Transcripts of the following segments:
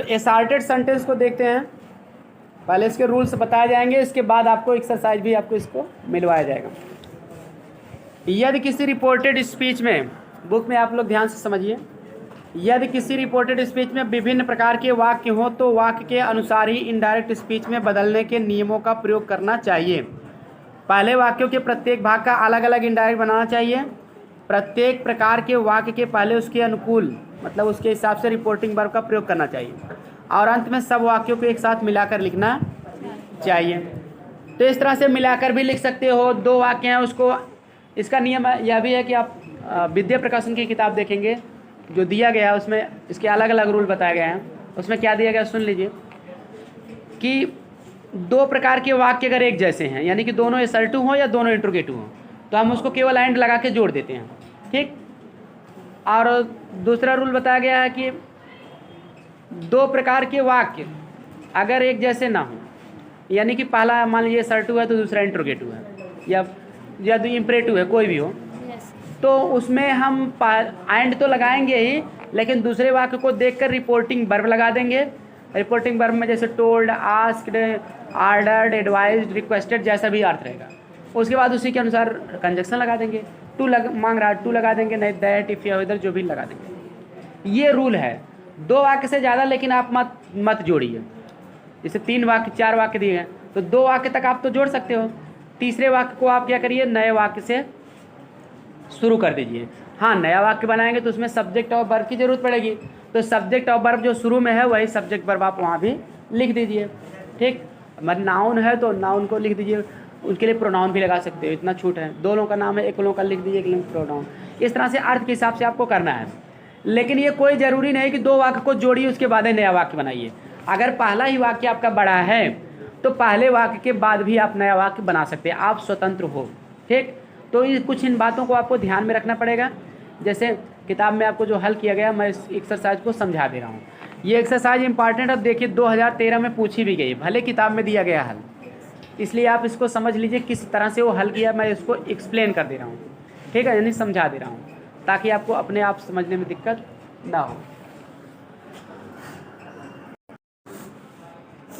एसार्टेड sentence को देखते हैं। पहले इसके रूल्स बताए जाएंगे, इसके बाद आपको एक्सरसाइज भी आपको इसको मिलवाया जाएगा। यदि किसी रिपोर्टेड स्पीच में, बुक में आप लोग ध्यान से समझिए, यदि किसी रिपोर्टेड स्पीच में विभिन्न प्रकार के वाक्य हों तो वाक्य के अनुसार ही इनडायरेक्ट स्पीच में बदलने के नियमों का प्रयोग करना चाहिए। पहले वाक्यों के प्रत्येक भाग का अलग अलग इनडायरेक्ट बनाना चाहिए। प्रत्येक प्रकार के वाक्य के पहले उसके अनुकूल, मतलब उसके हिसाब से रिपोर्टिंग वर्ब का प्रयोग करना चाहिए, और अंत में सब वाक्यों को एक साथ मिलाकर लिखना चाहिए। तो इस तरह से मिलाकर भी लिख सकते हो। दो वाक्य हैं उसको, इसका नियम यह भी है कि आप विद्या प्रकाशन की किताब देखेंगे, जो दिया गया है उसमें इसके अलग अलग रूल बताए गए हैं। उसमें क्या दिया गया सुन लीजिए कि दो प्रकार के वाक्य अगर एक जैसे हैं, यानी कि दोनों असर्टिव हों या दोनों इंट्रोगेटिव हों, तो हम उसको केवल एंड लगा के जोड़ देते हैं, ठीक। और दूसरा रूल बताया गया है कि दो प्रकार के वाक्य अगर एक जैसे ना हो, यानी कि पहला मान लीजिए असर्टिव है तो दूसरा इंट्रोगेटिव है, या तो इम्परेटिव है, कोई भी हो, तो उसमें हम एंड तो लगाएंगे ही, लेकिन दूसरे वाक्य को देखकर रिपोर्टिंग वर्ब लगा देंगे। रिपोर्टिंग वर्ब में जैसे told, asked, ordered, advised, requested जैसा भी अर्थ रहेगा, उसके बाद उसी के अनुसार कंजक्शन लगा देंगे। टू मांग रहा है टू लगा देंगे, नहीं दैट, इफ, या इधर जो भी लगा देंगे। ये रूल है। दो वाक्य से ज़्यादा लेकिन आप मत जोड़िए। जैसे 3 वाक्य 4 वाक्य दिए हैं तो 2 वाक्य तक आप तो जोड़ सकते हो, तीसरे वाक्य को आप क्या करिए, नए वाक्य से शुरू कर दीजिए। हाँ, नया वाक्य बनाएंगे तो उसमें सब्जेक्ट और वर्ब की जरूरत पड़ेगी, तो सब्जेक्ट और वर्ब जो शुरू में है वही सब्जेक्ट वर्ब आप वहाँ भी लिख दीजिए, ठीक। मतलब नाउन है तो नाउन को लिख दीजिए, उनके लिए प्रोनाउन भी लगा सकते हो, इतना छूट है। दो लोगों का नाम है, एक लोगों का लिख दीजिए, एक लोगों का प्रोनाउन। इस तरह से अर्थ के हिसाब से आपको करना है, लेकिन ये कोई ज़रूरी नहीं कि 2 वाक्य को जोड़िए उसके बाद ही नया वाक्य बनाइए। अगर पहला ही वाक्य आपका बड़ा है तो पहले वाक्य के बाद भी आप नया वाक्य बना सकते हैं, आप स्वतंत्र हो, ठीक। तो ये कुछ इन बातों को आपको ध्यान में रखना पड़ेगा। जैसे किताब में आपको जो हल किया गया, मैं इस एक्सरसाइज को समझा दे रहा हूँ। ये एक्सरसाइज इंपॉर्टेंट, अब देखिए 2013 में पूछी भी गई, भले किताब में दिया गया हल, इसलिए आप इसको समझ लीजिए किस तरह से वो हल किया, मैं इसको एक्सप्लेन कर दे रहा हूँ, ठीक है, यानी समझा दे रहा हूँ, ताकि आपको अपने आप समझने में दिक्कत ना हो।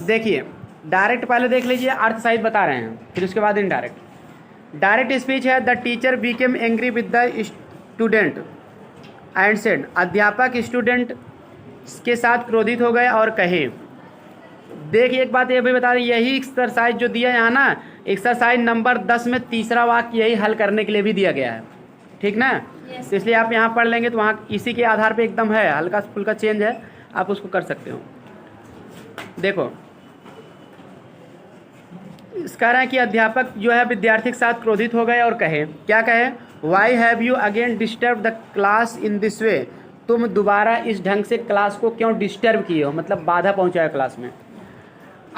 देखिए, डायरेक्ट पहले देख लीजिए, अर्थ सहित बता रहे हैं, फिर उसके बाद इनडायरेक्ट। डायरेक्ट स्पीच है, the teacher became angry with the student and said, अध्यापक स्टूडेंट के साथ क्रोधित हो गए और कहे। देखिए एक बात ये भी बता रही, यही एक्सरसाइज जो दिया यहाँ ना, एक्सरसाइज नंबर 10 में तीसरा वाक्य यही हल करने के लिए भी दिया गया है, ठीक ना। तो इसलिए आप यहाँ पढ़ लेंगे तो वहाँ इसी के आधार पे एकदम है, हल्का फुल्का चेंज है, आप उसको कर सकते हो। देखो इस कह रहे हैं कि अध्यापक जो है विद्यार्थी के साथ क्रोधित हो गए और कहे, क्या कहे, why have you again disturb the class in this way, तुम दोबारा इस ढंग से क्लास को क्यों डिस्टर्ब किए हो, मतलब बाधा पहुंचाया क्लास में।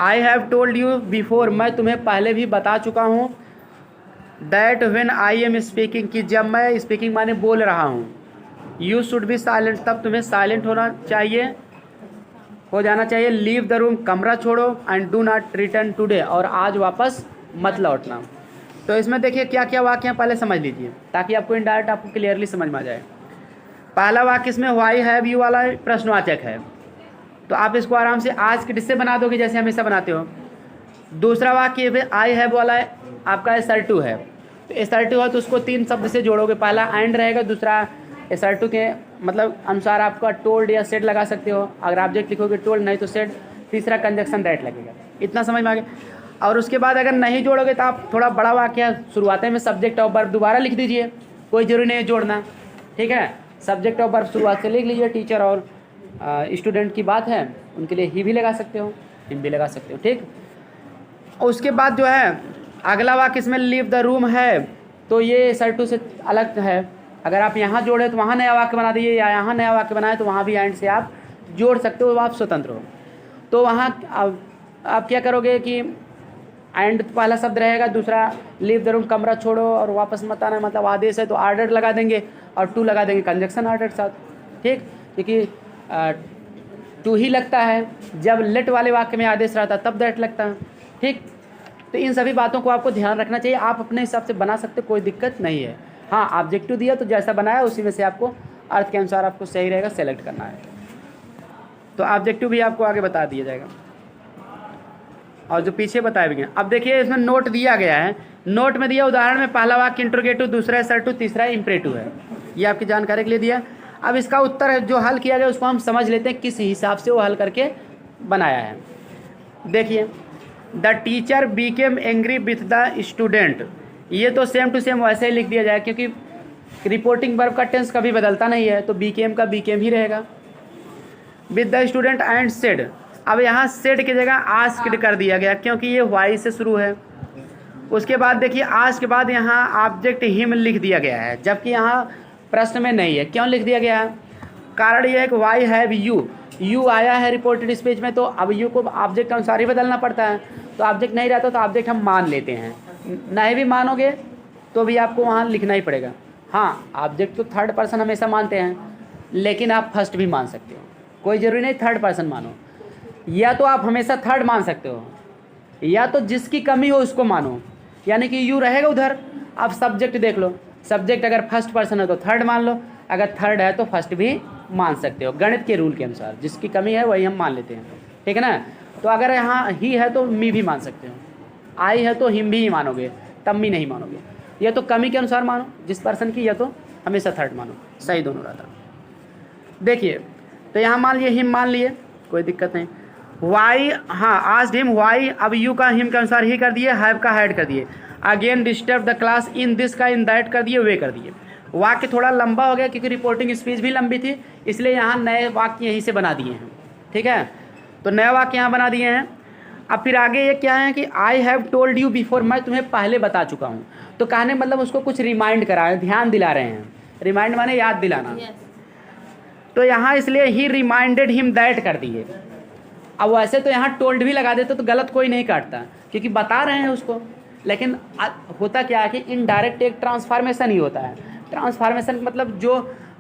I have told you before, मैं तुम्हें पहले भी बता चुका हूँ, that when I am speaking, कि जब मैं स्पीकिंग माने बोल रहा हूँ, यू शुड बी साइलेंट, तब तुम्हें साइलेंट हो जाना चाहिए। लीव द रूम, कमरा छोड़ो, and do not return today, और आज वापस मत लौटना। तो इसमें देखिए क्या क्या वाक्य हैं, पहले समझ लीजिए ताकि आपको इनडायरेक्ट आपको क्लियरली समझ में आ जाए। पहला वाक्य इसमें व्हाई हैव यू वाला प्रश्नवाचक है, तो आप इसको आराम से आज के डिस्से बना दोगे जैसे हमेशा बनाते हो। दूसरा वाक्य आई हैव वाला आपका असर्टिव है, तो असर्टिव है तो उसको 3 शब्द से जोड़ोगे, पहला एंड रहेगा, दूसरा असर्टिव के मतलब अनुसार आपका टोल्ड या सेड लगा सकते हो, अगर ऑब्जेक्ट लिखोगे टोल्ड, नहीं तो सेड, तीसरा कंजक्शन दैट लगेगा। इतना समझ में आ गया। और उसके बाद अगर नहीं जोड़ोगे तो आप थोड़ा बड़ा वाक्य शुरुआत में सब्जेक्ट और वर्ब दोबारा लिख दीजिए, कोई जरूरी नहीं है जोड़ना, ठीक है। सब्जेक्ट और वर्ब शुरुआत से लिख लीजिए, टीचर और स्टूडेंट की बात है, उनके लिए ही भी लगा सकते हो, हिम भी लगा सकते हो, ठीक। उसके बाद जो है अगला वाक्य इसमें लीव द रूम है, तो ये असर्टिव से अलग है। अगर आप यहाँ जोड़े तो वहाँ नया वाक्य बना दीजिए, या यहाँ नया वाक्य बनाए तो वहाँ भी एंड से आप जोड़ सकते हो, आप स्वतंत्र हो। तो वहाँ आप क्या करोगे कि एंड पहला शब्द रहेगा, दूसरा लीव द रूम, कमरा छोड़ो और वापस मत आना, मतलब आदेश है तो ऑर्डर लगा देंगे, और टू लगा देंगे कंजक्शन ऑर्डर के साथ, ठीक। क्योंकि टू ही लगता है, जब लेट वाले वाक्य में आदेश रहता है तब दैट लगता है, ठीक। तो इन सभी बातों को आपको ध्यान रखना चाहिए, आप अपने हिसाब से बना सकते, कोई दिक्कत नहीं है। हाँ, ऑब्जेक्टिव दिया तो जैसा बनाया उसी में से आपको अर्थ के अनुसार आपको सही रहेगा सेलेक्ट करना है। तो ऑब्जेक्टिव भी आपको आगे बता दिया जाएगा और जो पीछे बताए भी गए। अब देखिए इसमें नोट दिया गया है, नोट में दिया उदाहरण में पहला वाक्य इंट्रोगेटिव, दूसरा असर्टिव, तीसरा इम्परेटिव है। ये आपकी जानकारी के लिए दिया। अब इसका उत्तर जो हल किया गया उसको हम समझ लेते हैं किस हिसाब से वो हल करके बनाया है। देखिए, the teacher Beckham angry with the student, ये तो सेम टू सेम वैसे ही लिख दिया जाए क्योंकि रिपोर्टिंग वर्ब का टेंस कभी बदलता नहीं है, तो बीकेम का बीकेम ही रहेगा। With the student and said, अब यहाँ सेड की जगह आस्क्ड कर दिया गया क्योंकि ये वाई से शुरू है। उसके बाद देखिए आस्क के बाद यहाँ ऑब्जेक्ट हिम लिख दिया गया है, जबकि यहाँ प्रश्न में नहीं है। क्यों लिख दिया गया है? कारण ये है कि वाई हैव यू, यू आया है रिपोर्टेड स्पीच में, तो अब यू को ऑब्जेक्ट के अनुसार ही बदलना पड़ता है। तो ऑब्जेक्ट नहीं रहता तो ऑब्जेक्ट हम मान लेते हैं, नहीं भी मानोगे तो भी आपको वहाँ लिखना ही पड़ेगा। हाँ, ऑब्जेक्ट तो थर्ड पर्सन हमेशा मानते हैं, लेकिन आप फर्स्ट भी मान सकते हो, कोई ज़रूरी नहीं थर्ड पर्सन मानो। या तो आप हमेशा थर्ड मान सकते हो, या तो जिसकी कमी हो उसको मानो, यानी कि यू रहेगा उधर। आप सब्जेक्ट देख लो, सब्जेक्ट अगर फर्स्ट पर्सन है तो थर्ड मान लो, अगर थर्ड है तो फर्स्ट भी मान सकते हो। गणित के रूल के अनुसार जिसकी कमी है वही हम मान लेते हैं, ठीक है ना। तो अगर यहाँ ही है तो मी भी मान सकते हो, आई है तो हिम भी मानोगे, तब मी नहीं मानोगे। या तो कमी के अनुसार मानो जिस पर्सन की, या तो हमेशा थर्ड मानो, सही दोनों रहता। देखिए, तो यहाँ मान लिए हिम मान लिए, कोई दिक्कत नहीं। वाई, हाँ आस्क्ड हिम वाई, अब यू का हिम के अनुसार ही कर दिए, हैव का हैड कर दिए। Again disturb the class, in this का इन दैट कर दिए, वे कर दिए। वाक्य थोड़ा लंबा हो गया क्योंकि रिपोर्टिंग स्पीच भी लंबी थी, इसलिए यहाँ नए वाक्य यहीं से बना दिए हैं, ठीक है। तो नए वाक्य यहाँ बना दिए हैं। अब फिर आगे ये क्या है कि I have told you before, मैं तुम्हें पहले बता चुका हूँ। तो कहने मतलब उसको कुछ रिमाइंड करा है, ध्यान दिला रहे हैं। रिमाइंड माने याद दिलाना। तो यहाँ इसलिए ही रिमाइंडेड हिम दैट कर दिए। अब वैसे तो यहाँ टोल्ड भी लगा देते तो गलत कोई नहीं काटता क्योंकि बता रहे हैं उसको, लेकिन होता क्या है कि इनडायरेक्ट एक ट्रांसफॉर्मेशन ही होता है। ट्रांसफॉर्मेशन मतलब जो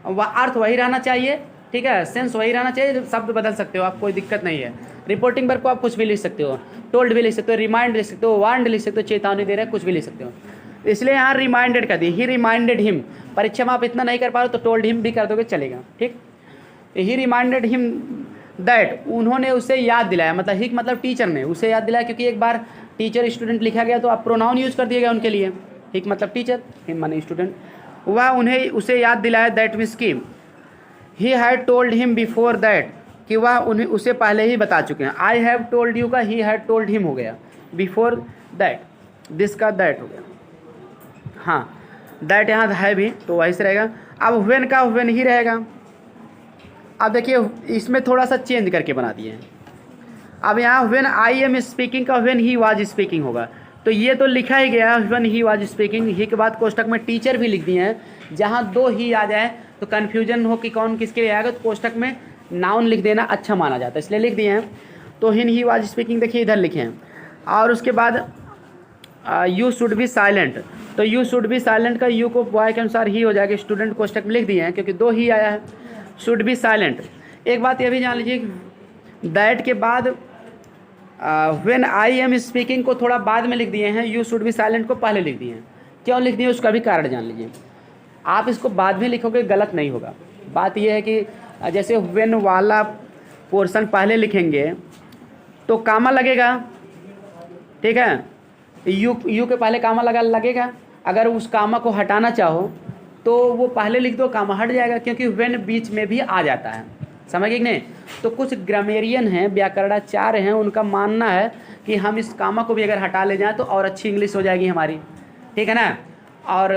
अर्थ वही रहना चाहिए, ठीक है, सेंस वही रहना चाहिए, शब्द बदल सकते हो आप, कोई दिक्कत नहीं है। रिपोर्टिंग वर्ब को आप कुछ भी लिख सकते हो, टोल्ड भी लिख सकते हो, रिमाइंड लिख सकते हो, वार्नड लिख सकते हो, चेतावनी दे रहे हैं, कुछ भी लिख सकते हो। इसलिए यहाँ रिमाइंडेड कर दिए, ही रिमाइंडेड हिम। परीक्षा में आप इतना नहीं कर पा रहे तो टोल्ड हिम भी कर दोगे चलेगा, ठीक। ही रिमाइंडेड हिम दैट, उन्होंने उसे याद दिलाया, मतलब ही मतलब टीचर ने उसे याद दिलाया, क्योंकि एक बार टीचर स्टूडेंट लिखा गया तो आप प्रोनाउन यूज़ कर दिया गया उनके लिए, ठीक, मतलब टीचर, हिम माने स्टूडेंट। वह उन्हें उसे याद दिलाया, दैट मीन्स की he had told him before that, कि वह उन्हें उसे पहले ही बता चुके हैं। आई हैव टोल्ड यू का ही हैड टोल्ड हिम हो गया, बिफोर दैट दिस का दैट हो गया। हाँ, दैट यहाँ है भी तो वही से रहेगा। अब व्हेन का व्हेन ही रहेगा। अब देखिए इसमें थोड़ा सा चेंज करके बना दिए हैं। अब यहाँ व्हेन आई एम स्पीकिंग का व्हेन ही वाज स्पीकिंग होगा। तो ये तो लिखा ही गया व्हेन ही वाज स्पीकिंग, ही के बाद कोष्टक में टीचर भी लिख दिए हैं। जहाँ दो ही आ जाए तो कन्फ्यूजन हो कि कौन किसके लिए आएगा, तो कोष्टक में नाउन लिख देना अच्छा माना जाता है, इसलिए लिख दिए हैं। तो हिन ही वाज स्पीकिंग देखिए इधर लिखे हैं। और उसके बाद यू शुड बी साइलेंट, तो यू शुड बी साइलेंट का यू को बॉय के अनुसार ही हो जाएगा, स्टूडेंट कोष्टक में लिख दिए हैं क्योंकि दो ही आया है। शुड बी साइलेंट, एक बात ये भी जान लीजिए दैट के बाद व्हेन आई एम स्पीकिंग को थोड़ा बाद में लिख दिए हैं, यू शुड बी साइलेंट को पहले लिख दिए हैं। क्यों लिख दिए उसका भी कारण जान लीजिए। आप इसको बाद में लिखोगे गलत नहीं होगा। बात यह है कि जैसे व्हेन वाला पोर्शन पहले लिखेंगे तो कामा लगेगा, ठीक है, यू के पहले कामा लगेगा। अगर उस कामा को हटाना चाहो तो वो पहले लिख दो, कामा हट जाएगा, क्योंकि व्हेन बीच में भी आ जाता है, समझ गए कि नहीं। तो कुछ ग्रामेरियन हैं, व्याकरणाचार्य हैं, उनका मानना है कि हम इस कामा को भी अगर हटा ले जाएं तो और अच्छी इंग्लिश हो जाएगी हमारी, ठीक है ना। और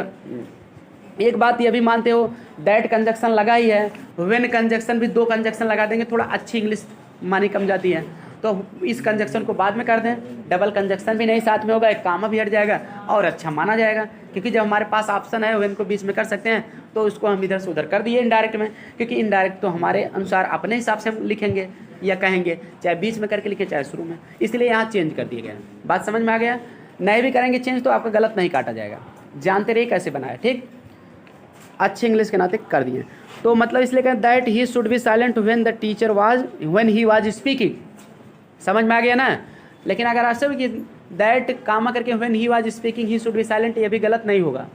एक बात ये भी मानते हो दैट कंजक्शन लगा ही है, व्हेन कंजक्शन भी दो कंजक्शन लगा देंगे, थोड़ा अच्छी इंग्लिश मानी कम जाती है, तो इस कंजक्शन को बाद में कर दें, डबल कंजक्शन भी नहीं साथ में होगा, एक कामा भी हट जाएगा और अच्छा माना जाएगा। क्योंकि जब हमारे पास ऑप्शन है व्हेन को बीच में कर सकते हैं तो उसको हम इधर से उधर कर दिए इनडायरेक्ट में, क्योंकि इनडायरेक्ट तो हमारे अनुसार अपने हिसाब से हम लिखेंगे या कहेंगे, चाहे बीच में करके लिखे चाहे शुरू में, इसलिए यहाँ चेंज कर दिए गए। बात समझ में आ गया। नहीं भी करेंगे चेंज तो आपका गलत नहीं काटा जाएगा, जानते रहिए कैसे बनाया, ठीक, अच्छी इंग्लिश के नाते कर दिए। तो मतलब इसलिए कहें that he should be silent when the teacher was when he was speaking, समझ में आ गया ना। लेकिन अगर आप सब कि दैट कामा करके when he was speaking he should be silent, ये भी गलत नहीं होगा,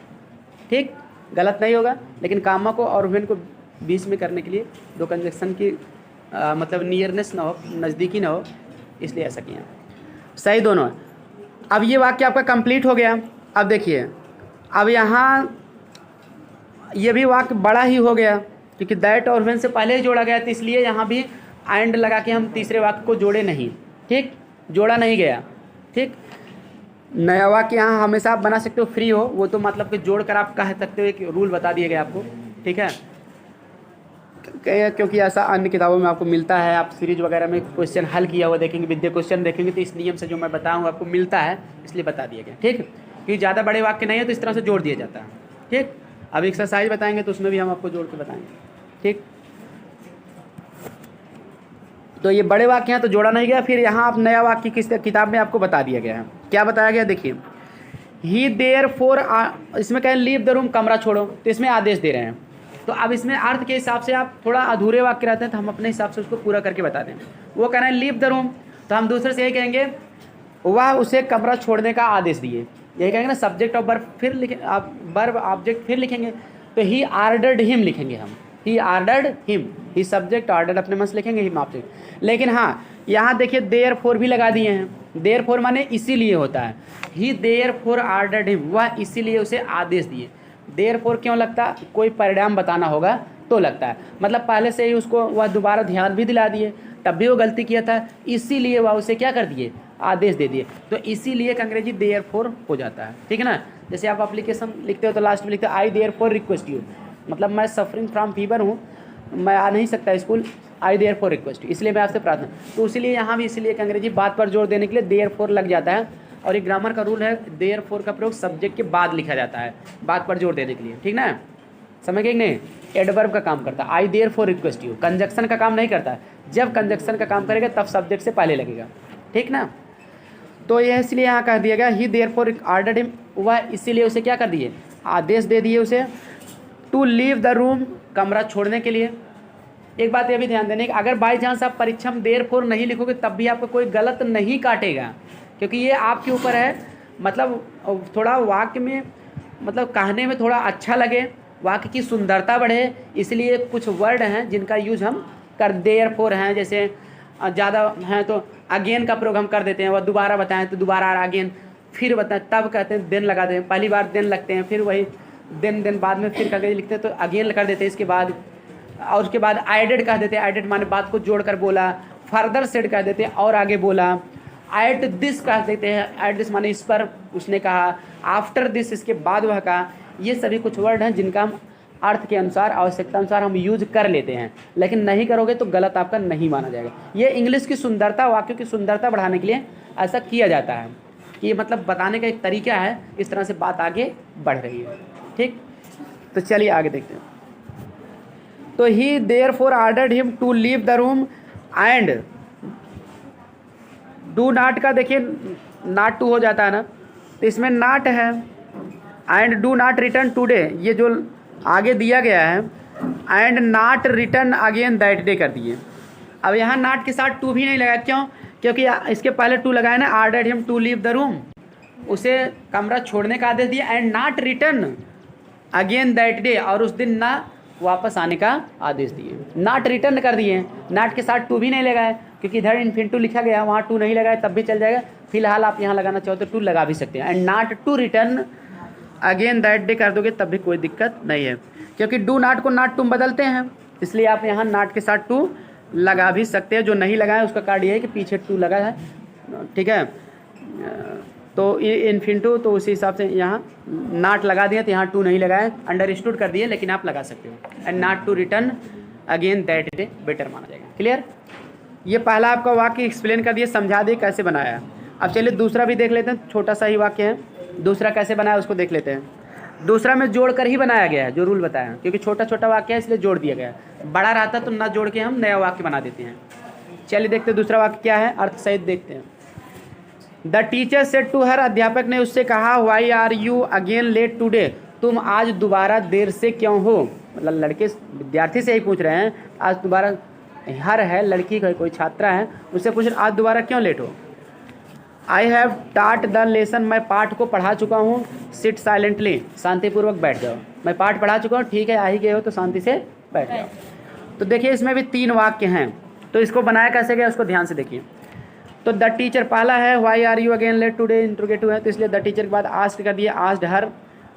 ठीक, गलत नहीं होगा। लेकिन कामा को और व्हेन को बीच में करने के लिए दो कंजक्शन की मतलब नियरनेस ना हो, नज़दीकी ना हो, इसलिए ऐसा किया। सही दोनों है। अब ये वाक्य आपका कंप्लीट हो गया। अब देखिए, अब यहाँ ये भी वाक्य बड़ा ही हो गया क्योंकि दैट और व्हेन से पहले ही जोड़ा गया, तो इसलिए यहाँ भी एंड लगा के हम तीसरे वाक्य को जोड़े नहीं। ठीक, जोड़ा नहीं गया। ठीक, नया वाक्य यहाँ हमेशा आप बना सकते हो फ्री हो, वो तो मतलब कि जोड़ कर आप कह सकते हो, एक रूल बता दिए गए आपको। ठीक है, क्योंकि ऐसा अन्य किताबों में आपको मिलता है, आप सीरीज वगैरह में क्वेश्चन हल किया हुआ देखेंगे, विद्या क्वेश्चन देखेंगे, तो इस नियम से जो मैं बताऊँगा आपको मिलता है, इसलिए बता दिया गया। ठीक, क्योंकि ज़्यादा बड़े वाक्य नहीं है तो इस तरह से जोड़ दिया जाता है। ठीक, अब एक्सरसाइज बताएंगे तो उसमें भी हम आपको जोड़ के बताएंगे। ठीक, तो ये बड़े वाक्य हैं तो जोड़ा नहीं गया। फिर यहाँ आप नया वाक्य किस किताब में आपको बता दिया गया है। क्या बताया गया देखिए, ही देयर फोर, इसमें कहें लीव द रूम, कमरा छोड़ो, तो इसमें आदेश दे रहे हैं। तो अब इसमें अर्थ के हिसाब से आप थोड़ा अधूरे वाक्य रहते हैं तो हम अपने हिसाब से उसको पूरा करके बता दें। वो कह रहे हैं लीव द रूम, तो हम दूसरे से यही कहेंगे वह उसे कमरा छोड़ने का आदेश दिए। यही कहेंगे ना, सब्जेक्ट ऑफ वर्ब फिर लिखें, आप वर्ब ऑब्जेक्ट फिर लिखेंगे, तो ही आर्डर्ड हिम लिखेंगे हम, ही आर्डर्ड हिम, ही सब्जेक्ट, ऑर्डर्ड अपने मन से लिखेंगे, हिम ऑब्जेक्ट। लेकिन हाँ, यहाँ देखिए देयर फोर भी लगा दिए हैं। देयर फोर माने इसीलिए होता है, ही देयर फोर आर्डर्ड हिम, वह इसीलिए उसे आदेश दिए। देयर फोर क्यों लगता, कोई परिणाम बताना होगा तो लगता है, मतलब पहले से ही उसको वह दोबारा ध्यान भी दिला दिए, तब भी वो गलती किया था, इसीलिए वह उसे क्या कर दिए, आदेश दे दिए। तो इसीलिए का अंग्रेजी देयर फोर हो जाता है। ठीक है ना, जैसे आप एप्लीकेशन लिखते हो तो लास्ट में लिखते हो I therefore request you, मतलब मैं सफरिंग फ्रॉम फीवर हूँ, मैं आ नहीं सकता school, I therefore request you, इसलिए मैं आपसे प्रार्थना। तो इसीलिए यहाँ भी इसीलिए का अंग्रेजी बात पर जोर देने के लिए देयर फोर लग जाता है। और एक ग्रामर का रूल है, देयर फोर का प्रयोग सब्जेक्ट के बाद लिखा जाता है, बात पर जोर देने के लिए। ठीक ना, समझ गए कि नहीं। एडवर्ब का काम करता है, I therefore request you, conjunction का काम नहीं करता है। जब कंजक्शन का काम करेगा तब सब्जेक्ट से पहले लगेगा। ठीक ना, तो यह इसलिए यहाँ कह दिया गया ही देयर फोर ऑर्डर्ड हिम, वह इसीलिए उसे क्या कर दिए, आदेश दे दिए उसे, टू लीव द रूम, कमरा छोड़ने के लिए। एक बात ये भी ध्यान देने की, अगर बाई चांस आप परीक्षा में देयर फोर नहीं लिखोगे तब भी आपको कोई गलत नहीं काटेगा, क्योंकि ये आपके ऊपर है। मतलब थोड़ा वाक्य में, मतलब कहने में थोड़ा अच्छा लगे, वाक्य की सुंदरता बढ़े, इसलिए कुछ वर्ड हैं जिनका यूज हम कर, देयर फोर हैं, जैसे ज़्यादा हैं तो अगेन का प्रयोग हम कर देते हैं, वह दोबारा बताएं तो दोबारा अगेन, फिर बताएं तब कहते हैं देन लगा दें, पहली बार देन लगते हैं, फिर वही देन बाद में फिर करके लिखते हैं तो अगेन कर देते हैं इसके बाद। और उसके बाद आइडेड कह देते हैं, आइडेड माने बात को जोड़ कर बोला, फर्दर सेड कह देते हैं और आगे बोला, एट दिस कह देते हैं, एट दिस माने इस पर उसने कहा, आफ्टर दिस इसके बाद वह कहा। ये सभी कुछ वर्ड हैं जिनका हम अर्थ के अनुसार, आवश्यकता अनुसार हम यूज कर लेते हैं, लेकिन नहीं करोगे तो गलत आपका नहीं माना जाएगा। ये इंग्लिश की सुंदरता, वाक्यों की सुंदरता बढ़ाने के लिए ऐसा किया जाता है, कि ये मतलब बताने का एक तरीका है, इस तरह से बात आगे बढ़ रही है। ठीक, तो चलिए आगे देखते हैं। तो he therefore ordered him to leave the room and do not का देखिए नॉट टू हो जाता है ना, तो इसमें नॉट है, and do not return today, ये जो आगे दिया गया है, and not return again that day कर दिए। अब यहाँ नॉट के साथ टू भी नहीं लगाया, क्यों, क्योंकि इसके पहले टू लगाया ना, ordered him to leave the room, उसे कमरा छोड़ने का आदेश दिया, and not return again that day, और उस दिन ना वापस आने का आदेश दिए। नॉट रिटर्न कर दिए, नॉट के साथ टू भी नहीं लगाए, क्योंकि इधर इन्फिनिटिव लिखा गया, वहाँ टू नहीं लगाए तब भी चल जाएगा। फिलहाल आप यहाँ लगाना चाहो तो टू लगा भी सकते हैं, and not to return again that day कर दोगे तब भी कोई दिक्कत नहीं है, क्योंकि डू नॉट को नॉट तुम बदलते हैं, इसलिए आप यहाँ नॉट के साथ टू लगा भी सकते हैं। जो नहीं लगाए उसका कार्ड ये है कि पीछे टू लगा है। ठीक है, तो ये इन्फिनिटिव, तो उसी हिसाब से यहाँ नॉट लगा दिया, तो यहाँ टू नहीं लगाए, अंडरस्टूड कर दिए, लेकिन आप लगा सकते हो, and not to return again that day better माना जाएगा। क्लियर, ये पहला आपका वाक्य एक्सप्लेन कर दिए, समझा दिए कैसे बनाया। अब चलिए दूसरा भी देख लेते हैं, छोटा सा ही वाक्य है, दूसरा कैसे बनाया उसको देख लेते हैं। दूसरा में जोड़ कर ही बनाया गया है, जो रूल बताया, क्योंकि छोटा छोटा वाक्य है इसलिए जोड़ दिया गया है, बड़ा रहता तो ना जोड़ के हम नया वाक्य बना देते हैं। चलिए देखते हैं दूसरा वाक्य क्या है, अर्थ सहित देखते हैं। The teacher said to her, अध्यापक ने उससे कहा, why are you again late today, तुम आज दोबारा देर से क्यों हो। मतलब लड़के विद्यार्थी से ही पूछ रहे हैं, आज दोबारा, हर है लड़की का कोई छात्रा है, उससे पूछ रहे आज दोबारा क्यों लेट हो। आई हैव टाट द लेसन, मैं पाठ को पढ़ा चुका हूँ, सिट साइलेंटली, शांतिपूर्वक बैठ जाओ, मैं पाठ पढ़ा चुका हूँ, ठीक है आ ही गए हो तो शांति से बैठ जाओ। तो देखिए इसमें भी तीन वाक्य हैं, तो इसको बनाया कैसे गया उसको ध्यान से देखिए। तो द टीचर पहला है why are you again late today interrogative है, तो इसलिए द टीचर के बाद आस्क्ड कर दिया, asked her,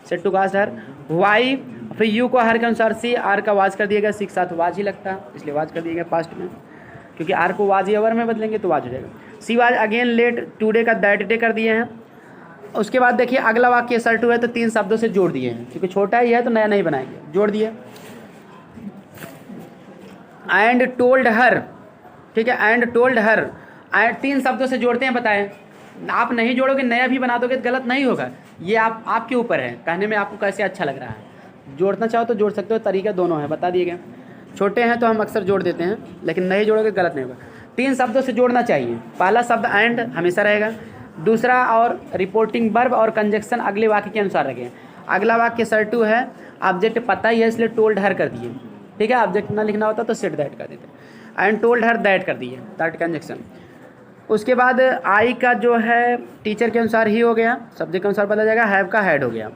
said to asked her. Why, फिर यू को हर के अनुसार सी, आर का वाज कर दिया गया, सी के साथ वाज ही लगता है इसलिए वाज कर दिया गया पास्ट में, क्योंकि आर को वाज या वर में बदलेंगे तो वाज हो जाएगा। She was again late, today का दैट डे कर दिए हैं। उसके बाद देखिए अगला वाक्य सर टू है तो 3 शब्दों से जोड़ दिए हैं, क्योंकि छोटा ही है तो नया नहीं बनाएंगे, जोड़ दिए। एंड टोल्ड हर, ठीक है, एंड टोल्ड हर, एंड 3 शब्दों से जोड़ते हैं, बताएं। आप नहीं जोड़ोगे नया भी बना दोगे तो गलत नहीं होगा, ये आपके ऊपर है, कहने में आपको कैसे अच्छा लग रहा है। जोड़ना चाहो तो जोड़ सकते हो, तरीका दोनों है, बता दिए गए। छोटे हैं तो हम अक्सर जोड़ देते हैं, लेकिन नहीं जोड़ोगे गलत नहीं होगा। 3 शब्दों से जोड़ना चाहिए, पहला शब्द एंड हमेशा रहेगा, दूसरा और रिपोर्टिंग वर्ब और कंजक्शन अगले वाक्य के अनुसार रखें। अगला वाक्य सर टू है, ऑब्जेक्ट पता ही है इसलिए टोल्ड हर कर दिए, ठीक है, ऑब्जेक्ट ना लिखना होता तो सेड दैट कर देते, एंड टोल्ड हर दैट कर दिए, दैट कंजक्शन। उसके बाद आई का जो है टीचर के अनुसार ही हो गया, सब्जेक्ट के अनुसार बदल जाएगा, हैव का हैड हो गया,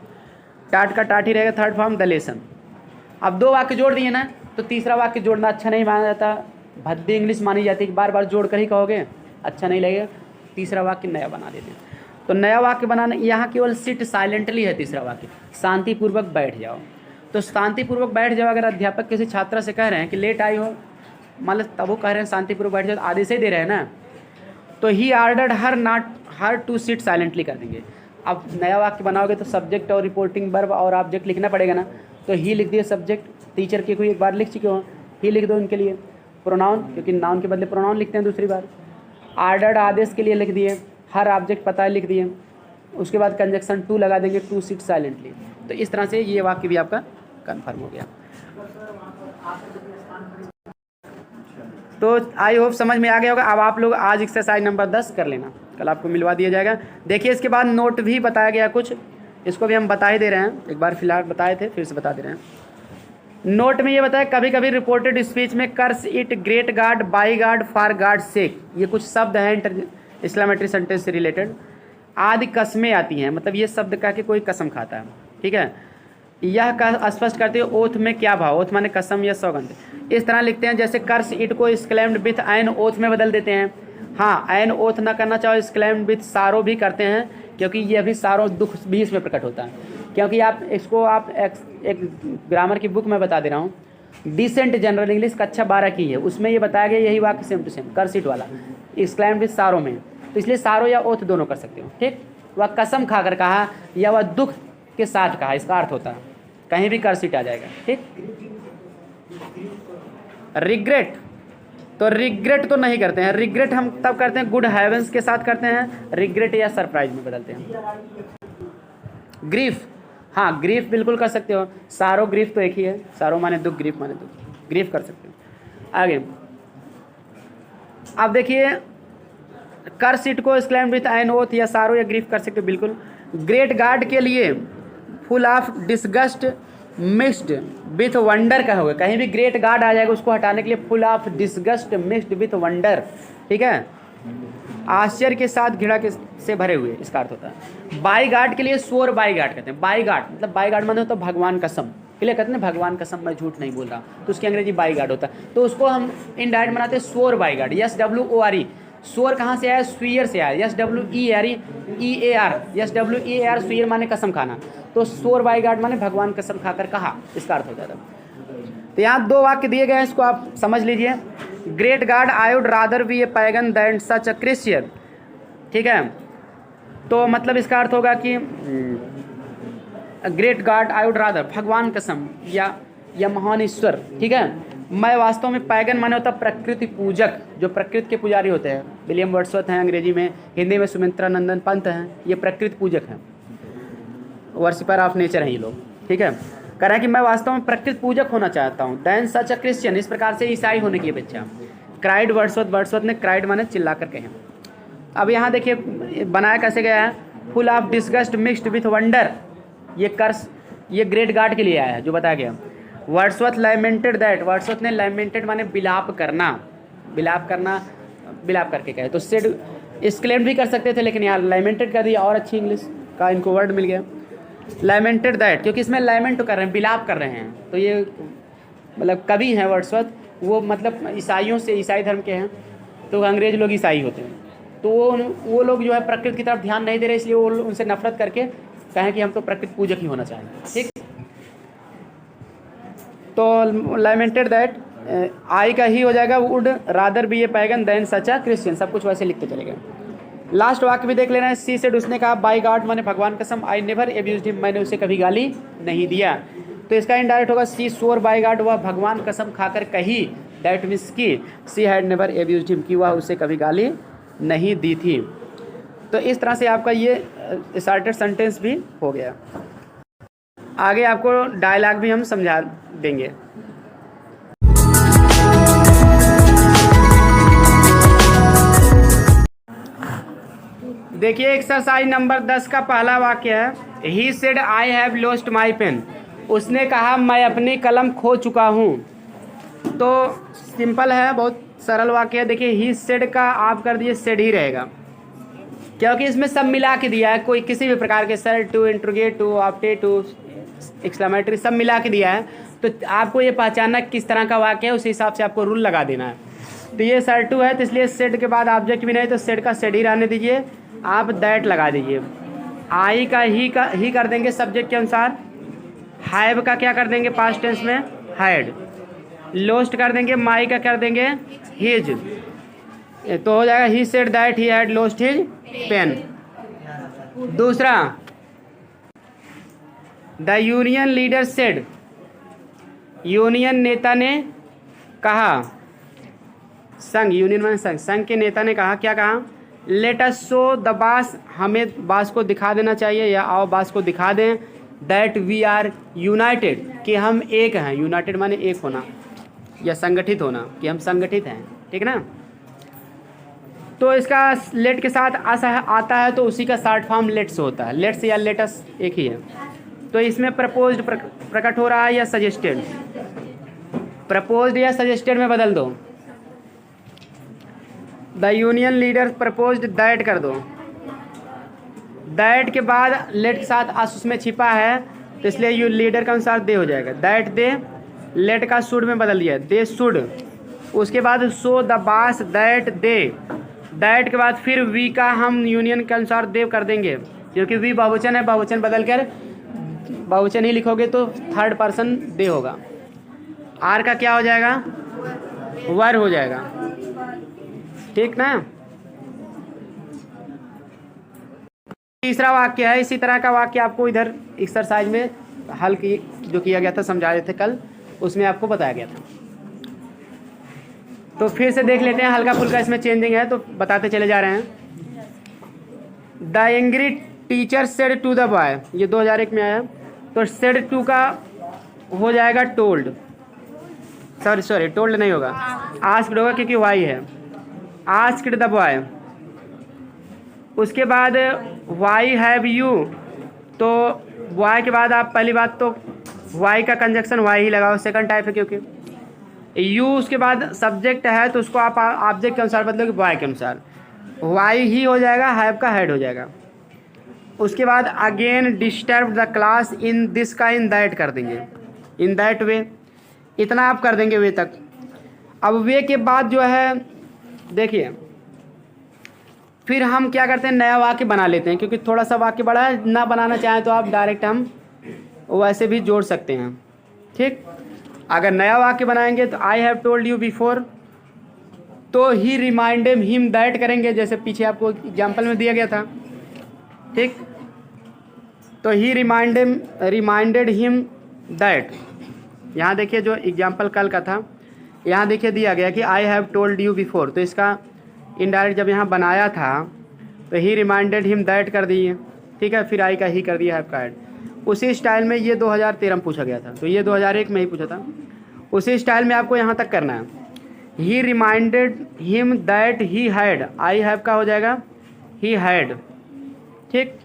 टाट का टाट ही रहेगा, थर्ड फॉर्म द लेसन। अब 2 वाक्य जोड़ दिए ना, तो तीसरा वाक्य जोड़ना अच्छा नहीं माना जाता, भद्दी इंग्लिश मानी जाती है, बार बार जोड़ कर ही कहोगे अच्छा नहीं लगेगा, तीसरा वाक्य नया बना देते हैं। तो नया वाक्य बनाना, यहाँ केवल सिट साइलेंटली है तीसरा वाक्य, शांतिपूर्वक बैठ जाओ। तो शांतिपूर्वक बैठ जाओ, अगर अध्यापक किसी छात्रा से कह रहे हैं कि लेट आई हो, मतलब तब वो कह रहे हैं शांतिपूर्वक बैठ जाओ, तो आदेश ही दे रहे हैं ना, तो he ordered her to sit silently कर देंगे। अब नया वाक्य बनाओगे तो सब्जेक्ट और रिपोर्टिंग वर्ब और ऑब्जेक्ट लिखना पड़ेगा ना, तो ही लिख दिए सब्जेक्ट, टीचर की कोई एक बार लिख चुके हो, ही लिख दो इनके लिए, प्रोनाउन क्योंकि नाउन के बदले प्रोनाउन लिखते हैं दूसरी बार, ऑर्डर्ड आदेश के लिए लिख दिए, हर ऑब्जेक्ट पता लिख दिए, उसके बाद कंजक्शन टू लगा देंगे, टू सिट साइलेंटली। तो इस तरह से ये वाक्य भी आपका कन्फर्म हो गया। तो आई होप समझ में आ गया होगा। अब आप लोग आज एक्सरसाइज नंबर 10 कर लेना, कल आपको मिलवा दिया जाएगा। देखिए इसके बाद नोट भी बताया गया कुछ, इसको भी हम बता ही दे रहे हैं, एक बार फिलहाल बताए थे फिर से बता दे रहे हैं। नोट में ये बताया कभी कभी रिपोर्टेड स्पीच में curse it, great god, by god, for god sake, ये कुछ शब्द हैं एक्सक्लेमेटरी सेंटेंस से रिलेटेड। आदि कस्में आती हैं, मतलब ये शब्द कह के कोई कसम खाता है, ठीक है। यह का स्पष्ट करते हो ओथ में क्या भाव, ओथ माने कसम या सौगंध। इस तरह लिखते हैं जैसे कर्स इट को एक्सक्लेम्ड विथ एन ओथ में बदल देते हैं। हाँ, एन ओथ ना करना चाहो एक्सक्लेम्ड विथ सारो भी करते हैं, क्योंकि ये भी सारो दुख भी इसमें प्रकट होता है। क्योंकि आप इसको आप एक ग्रामर की बुक में बता दे रहा हूँ, डिसेंट जनरल इंग्लिश कक्षा 12 की है, उसमें ये बताया गया यही वाक्य same to same, curse it वाला एक्सक्लेम्ड विथ सारो में, तो इसलिए सारो या ओथ दोनों कर सकते हो, ठीक। वह कसम खाकर कहा या वह दुख के साथ कहा, इसका अर्थ होता है, कहीं भी कर्स इट आ जाएगा, ठीक। रिग्रेट, तो रिग्रेट तो नहीं करते हैं, रिग्रेट हम तब करते हैं गुड हेवेंस के साथ करते हैं, रिग्रेट या सरप्राइज में बदलते हैं। ग्रीफ, हाँ ग्रीफ बिल्कुल कर सकते हो, सारो ग्रीफ तो एक ही है, सारो माने दुख, ग्रीफ माने दुख, ग्रीफ कर सकते हो। आगे अब देखिए कर सीट को एक्सक्लेम विथ एन ओथ या सारो या ग्रीफ कर सकते हो बिल्कुल। ग्रेट गार्ड के लिए full of disgust mixed with wonder कहोगे, कहीं भी ग्रेट गार्ड आ जाएगा उसको हटाने के लिए full of disgust mixed with wonder, ठीक है, आश्चर्य के साथ घृणा के से भरे हुए, इसका अर्थ होता है। बाई गार्ड के लिए स्वर बाई गार्ड कहते हैं, बाई गार्ड मतलब बाई गार्ड मतलब तो भगवान कसम, इसलिए कहते हैं भगवान कसम मैं झूठ नहीं बोल रहा, तो उसकी अंग्रेजी बाई गार्ड होता है, तो उसको हम इनडायरेक्ट बनाते हैं स्वर बाई गार्ड। SWORE, स्वर कहाँ से आया, स्वीयर से आया, SWEAR, SWEAR स्वीयर माने कसम खाना, तो स्वर बाई गार्ड माने भगवान कसम खाकर कहा, इसका अर्थ हो जाता है। तो यहाँ 2 वाक्य दिए गए हैं, इसको आप समझ लीजिए। Great God I would rather be a pagan than such a Christian, ठीक है, तो मतलब इसका अर्थ होगा कि great God I would rather, भगवान कसम या महान ईश्वर, ठीक है, मैं वास्तव में पैगन माने होता प्रकृति पूजक, जो प्रकृति के पुजारी होते हैं, विलियम वर्ड्सवर्थ हैं अंग्रेजी में, हिंदी में सुमित्रा नंदन पंत हैं, ये प्रकृति पूजक हैं, वर्शिपर ऑफ नेचर हैं ये लोग, ठीक है। कह रहे हैं कि मैं वास्तव में प्रकृति पूजक होना चाहता हूँ, दैन सच अ क्रिश्चियन, इस प्रकार से ईसाई होने की अपेक्षा। क्राइड वर्ड्सवर्थ ने क्राइड माने चिल्ला कर कहे। अब यहाँ देखिए बनाया कैसे गया है, full of disgust mixed with wonder, ये कर्स ये ग्रेट गार्ड के लिए आया है जो बताया गया। वर्ड्सवर्थ लैमेंटेड दैट, वर्ड्सवर्थ ने लैमेंटेड माने बिलाप करना, बिलाप करके कहे, तो सेड एक्सक्लेम भी कर सकते थे लेकिन यहाँ लैमेंटेड कर दिया, और अच्छी इंग्लिश का इनको वर्ड मिल गया लैमेंटेड दैट, क्योंकि इसमें लैमेंट कर रहे हैं, बिलाप कर रहे हैं, तो ये मतलब कवि हैं वर्ड्सवर्थ, वो मतलब ईसाइयों से, ईसाई धर्म के हैं, तो अंग्रेज लोग ईसाई होते हैं, तो वो लोग जो है प्रकृति की तरफ ध्यान नहीं दे रहे, इसलिए वो उनसे नफरत करके कहें कि हम तो प्रकृति पूजक ही होना चाहेंगे। ठीक, तो लैमेंटेड दैट आई का ही हो जाएगा, would rather be a pagan than such a Christian, सब कुछ वैसे लिखते चले गए। लास्ट वाक्य भी देख लेना है। सी सेड, उसने कहा, बाय गॉड माने भगवान कसम, आई नेवर एब्यूज्ड हिम, मैंने उसे कभी गाली नहीं दिया। तो इसका इनडायरेक्ट होगा सी स्वोर बाय गॉड, वह भगवान कसम खाकर कही, दैट मीन्स की सी हैड नेवर एब्यूज्ड हिम, कि वह उसे कभी गाली नहीं दी थी। तो इस तरह से आपका ये स्टार्टेड सेंटेंस भी हो गया। आगे आपको डायलॉग भी हम समझा देंगे। देखिए एक्सरसाइज नंबर 10 का पहला वाक्य है, he said I have lost my pen, उसने कहा मैं अपनी कलम खो चुका हूँ। तो सिंपल है, बहुत सरल वाक्य है। देखिए ही सेड का आप कर दिए सेड ही रहेगा, क्योंकि इसमें सब मिला के दिया है, कोई किसी भी प्रकार के said to, interrogate to, opted to, exclamatory सब मिला के दिया है। तो आपको ये पहचानना किस तरह का वाक्य है, उस हिसाब से आपको रूल लगा देना है। तो ये सेड टू है, तो इसलिए सेड के बाद ऑब्जेक्ट भी नहीं, तो सेड का सेड ही रहने दीजिए, आप दैट लगा दीजिए। आई का ही कर देंगे सब्जेक्ट के अनुसार। हैव का क्या कर देंगे पास्ट टेंस में, हैड। लॉस्ट कर देंगे, माई का कर देंगे हिज, तो हो जाएगा he said that he had lost his pen. दूसरा, the union leader said, union नेता ने कहा, संघ, यूनियन में संघ के नेता ने कहा, क्या कहा, लेट अस शो द बास, हमें बास को दिखा देना चाहिए, या आओ बास को दिखा दें, दैट वी आर यूनाइटेड, कि हम एक हैं। यूनाइटेड माने एक होना या संगठित होना, कि हम संगठित हैं। ठीक ना, तो इसका लेट के साथ आता है, तो उसी का शॉर्ट फॉर्म लेट्स होता है। लेट्स या लेटस एक ही है। तो इसमें प्रपोज्ड प्रकट हो रहा है या सजेस्टेड, प्रपोज्ड या सजेस्टेड में बदल दो। The union leader proposed that कर दो, दैट के बाद लेट के साथ आस उसमें छिपा है, तो इसलिए यू लीडर के अनुसार दे हो जाएगा। दैट दे, लेट का शुड में बदल दिया, दे शुड। उसके बाद सो द बास दैट दे, दैट के बाद फिर वी का हम यूनियन के अनुसार दे कर देंगे, क्योंकि वी बहुवचन है, बहुवचन बदल कर बहुवचन ही लिखोगे तो थर्ड पर्सन दे होगा। आर का क्या हो जाएगा, वर हो जाएगा। ठीक ना, तीसरा वाक्य है, इसी तरह का वाक्य आपको इधर एक्सरसाइज में हल की जो किया गया था, समझाए थे कल, उसमें आपको बताया गया था। तो फिर से देख लेते हैं, हल्का फुल्का इसमें चेंजिंग है तो बताते चले जा रहे हैं। The angry teacher said to the boy, ये 2001 में आया, तो सेड टू का हो जाएगा टोल्ड, सॉरी टोल्ड नहीं होगा, आस्क्ड होगा, क्योंकि वाई है। आस्क्ड द बॉय, उसके बाद वाई हैव यू, तो वाई के बाद आप पहली बात तो वाई का कंजक्शन वाई ही लगाओ, सेकंड टाइप है क्योंकि यू, उसके बाद सब्जेक्ट है तो उसको आप ऑब्जेक्ट के अनुसार बदलोगे, वाई के अनुसार, वाई ही हो जाएगा, हैव का हेड हो जाएगा। उसके बाद again disturb the class, in this का इन दैट कर देंगे, इन दैट वे, इतना आप कर देंगे वे तक। अब वे के बाद जो है देखिए, फिर हम क्या करते हैं, नया वाक्य बना लेते हैं, क्योंकि थोड़ा सा वाक्य बड़ा है, ना बनाना चाहें तो आप डायरेक्ट हम वैसे भी जोड़ सकते हैं। ठीक, अगर नया वाक्य बनाएंगे तो I have told you before, तो ही रिमाइंडेड हिम दैट करेंगे, जैसे पीछे आपको एग्जाम्पल में दिया गया था। ठीक, तो ही रिमाइंडेड हिम दैट, यहाँ देखिए जो एग्जाम्पल कल का था, यहाँ देखिए दिया गया कि I have told you before, तो इसका इनडायरेक्ट जब यहाँ बनाया था तो ही रिमाइंडेड हिम दैट कर दिए। ठीक है, फिर आई का ही कर दिया, हैव का हैड। उसी स्टाइल में ये 2013 में पूछा गया था, तो ये 2001 में ही पूछा था, उसी स्टाइल में आपको यहाँ तक करना है। He reminded him that he had, I have का हो जाएगा ही हैड। ठीक,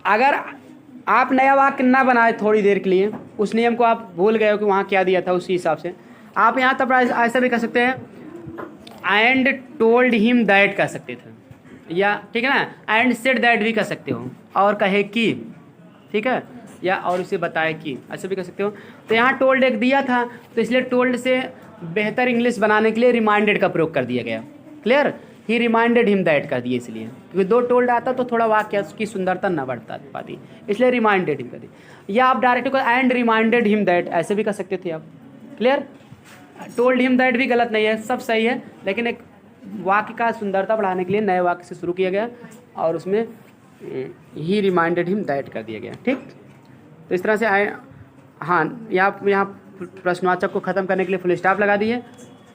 अगर आप नया वाक्य ना बनाए थोड़ी देर के लिए, उस नियम को आप भूल गए हो कि वहाँ क्या दिया था, उसी हिसाब से आप यहाँ तब ऐसा भी कर सकते हैं, एंड टोल्ड हिम दैट कर सकते थे, या ठीक है ना, एंड सेड दैट भी कर सकते हो, और कहे कि, ठीक है, या और उसे बताए कि, ऐसे भी कर सकते हो। तो यहाँ टोल्ड एक दिया था, तो इसलिए टोल्ड से बेहतर इंग्लिश बनाने के लिए रिमाइंडेड का प्रयोग कर दिया गया। Clear? He reminded him that कर दिए इसलिए, क्योंकि दो टोल्ड आता तो थोड़ा वाक्य की सुंदरता न बढ़ता पाती, इसलिए रिमाइंडेड हिम कर दिया। या आप डायरेक्ट को एंड रिमाइंडेड हिम दैट ऐसे भी कर सकते थे आप। क्लियर? टोल्ड हिम दैट भी गलत नहीं है, सब सही है, लेकिन एक वाक्य का सुंदरता बढ़ाने के लिए नए वाक्य से शुरू किया गया और उसमें ही रिमाइंडेड हिम दैट कर दिया गया। ठीक, तो इस तरह से आए। हाँ, यहाँ प्रश्नवाचक को ख़त्म करने के लिए फुल स्टॉप लगा दिए,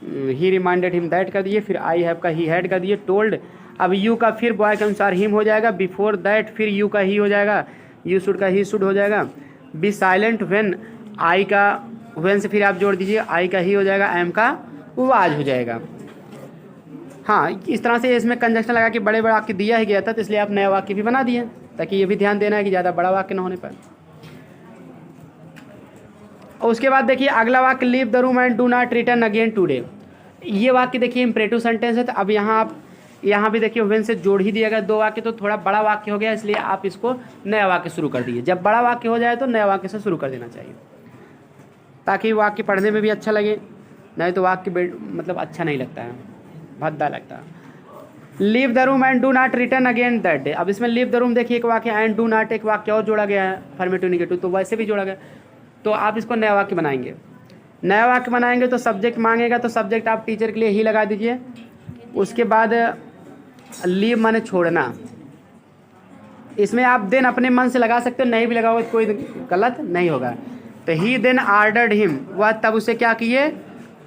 ही रिमाइंडेड हिम दैट कर दिए, फिर आई हैव का ही हैड कर दिए, टोल्ड अब यू का फिर बॉय के अनुसार हिम हो जाएगा, बिफोर दैट फिर यू का ही हो जाएगा, यू शुड का ही शुड हो जाएगा, बी साइलेंट व्हेन आई का व्हेन से फिर आप जोड़ दीजिए, आई का ही हो जाएगा, एम का वाज हो जाएगा। हाँ, इस तरह से इसमें कंजक्शन लगा के बड़े वाक्य दिया ही गया था, तो इसलिए आप नया वाक्य भी बना दिए, ताकि ये भी ध्यान देना है कि ज़्यादा बड़ा वाक्य न होने पर। और उसके बाद देखिए अगला वाक्य, leave the room and do not return again today. ये वाक्य देखिए इम्परेटिव सेंटेंस है, तो अब यहाँ भी देखिए व्हेन से जोड़ ही दिया गया दो वाक्य, तो थोड़ा बड़ा वाक्य हो गया, इसलिए आप इसको नया वाक्य शुरू कर दिए। जब बड़ा वाक्य हो जाए तो नया वाक्य से शुरू कर देना चाहिए, ताकि वाक्य पढ़ने में भी अच्छा लगे, नहीं तो वाक्य मतलब अच्छा नहीं लगता है, भद्दा लगता है। Leave the room and do not return again that day. अब इसमें लीव द रूम देखिए एक वाक्य, एंड डू नॉट एक वाक्य और जोड़ा गया है, अफर्मेटिव नेगेटिव, तो वैसे भी जोड़ा गया, तो आप इसको नया वाक्य बनाएंगे। नया वाक्य बनाएंगे तो सब्जेक्ट मांगेगा, तो सब्जेक्ट आप टीचर के लिए ही लगा दीजिए। उसके बाद लीव माने छोड़ना, इसमें आप देन अपने मन से लगा सकते हो, नहीं भी लगाओगे कोई गलत नहीं होगा। तो ही देन आर्डर्ड हिम, वह तब उसे क्या किए,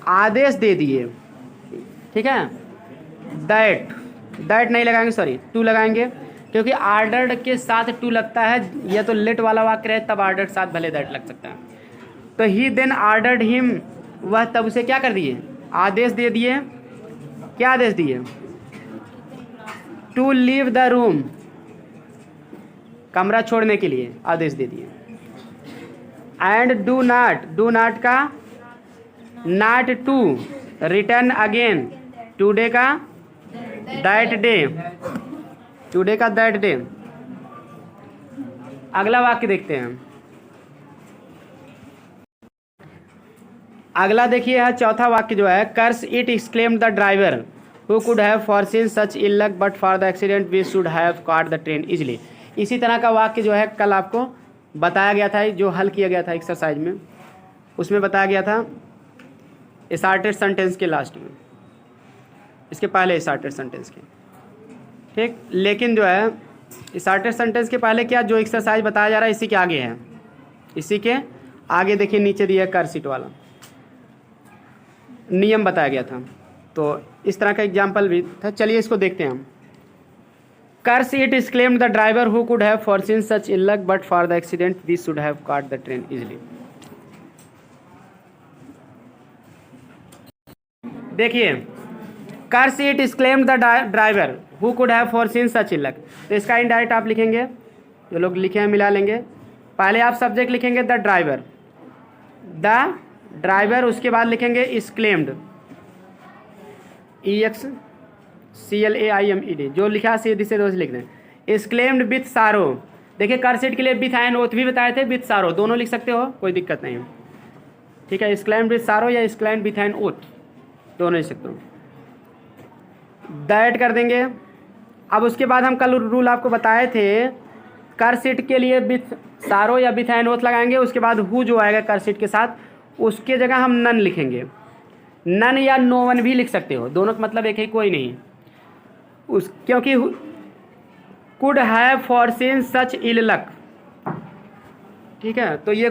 आदेश दे दिए। ठीक है, दैट नहीं लगाएंगे, सॉरी टू लगाएंगे, क्योंकि आर्डर्ड के साथ टू लगता है, या तो लेट वाला वाक्य रहे तब आर्डर्ड साथ भले दैट लग सकता है। तो ही देन आर्डर्ड हिम, वह तब उसे क्या कर दिए, आदेश दे दिए। क्या आदेश दिए, टू लीव द रूम, कमरा छोड़ने के लिए आदेश दे दिए। एंड डू नॉट का not to return again, today का दैट डे, टुडे का दैट डे। अगला वाक्य देखते हैं। अगला देखिए है चौथा वाक्य जो है, curse it exclaimed the driver who could have foreseen such ill luck but for the accident we should have caught the train easily. इसी तरह का वाक्य जो है कल आपको बताया गया था, जो हल किया गया था एक्सरसाइज में, उसमें बताया गया था स्टार्टेड सेंटेंस के लास्ट में, इसके पहले स्टार्टेड सेंटेंस के। ठीक, लेकिन जो है स्टार्टेड सेंटेंस के पहले क्या जो एक्सरसाइज बताया जा रहा है इसी के आगे है, इसी के आगे देखिए नीचे दिया है कर्सिट वाला नियम बताया गया था, तो इस तरह का एग्जाम्पल भी था। चलिए इसको देखते हैं हम। Curse it exclaimed the driver who could have foreseen such ill luck but for the accident we should have caught the train easily. देखिए, curse it exclaimed the driver who could have foreseen such ill luck, तो इसका indirect आप लिखेंगे, जो लोग लिखे हैं मिला लेंगे। पहले आप सब्जेक्ट लिखेंगे द ड्राइवर, उसके बाद लिखेंगे एक्सक्लेम्ड, EXCLAIMED, जो लिखा सीधी से रोज लिख दें। एक्सक्लेम्ड विथ सारो, देखिए कर्सिट के लिए विथ एंड ओथ भी बताए थे, विथ सारो दोनों लिख सकते हो, कोई दिक्कत नहीं है। ठीक है, एक्सक्लेम्ड विथ सारो या एक्सक्लेम्ड विथ एंड ओथ दोनों लिख सकते हो। दैट कर देंगे। अब उसके बाद हम कल रूल आपको बताए थे, कर्सिट के लिए विथ सारो या विथ एंड ओथ लगाएंगे, उसके बाद हु जो आएगा कर्सिट के साथ उसके जगह हम नन लिखेंगे। नन या नो वन भी लिख सकते हो, दोनों का मतलब एक ही, कोई नहीं क्योंकि could have foreseen such ill luck. ठीक है, तो ये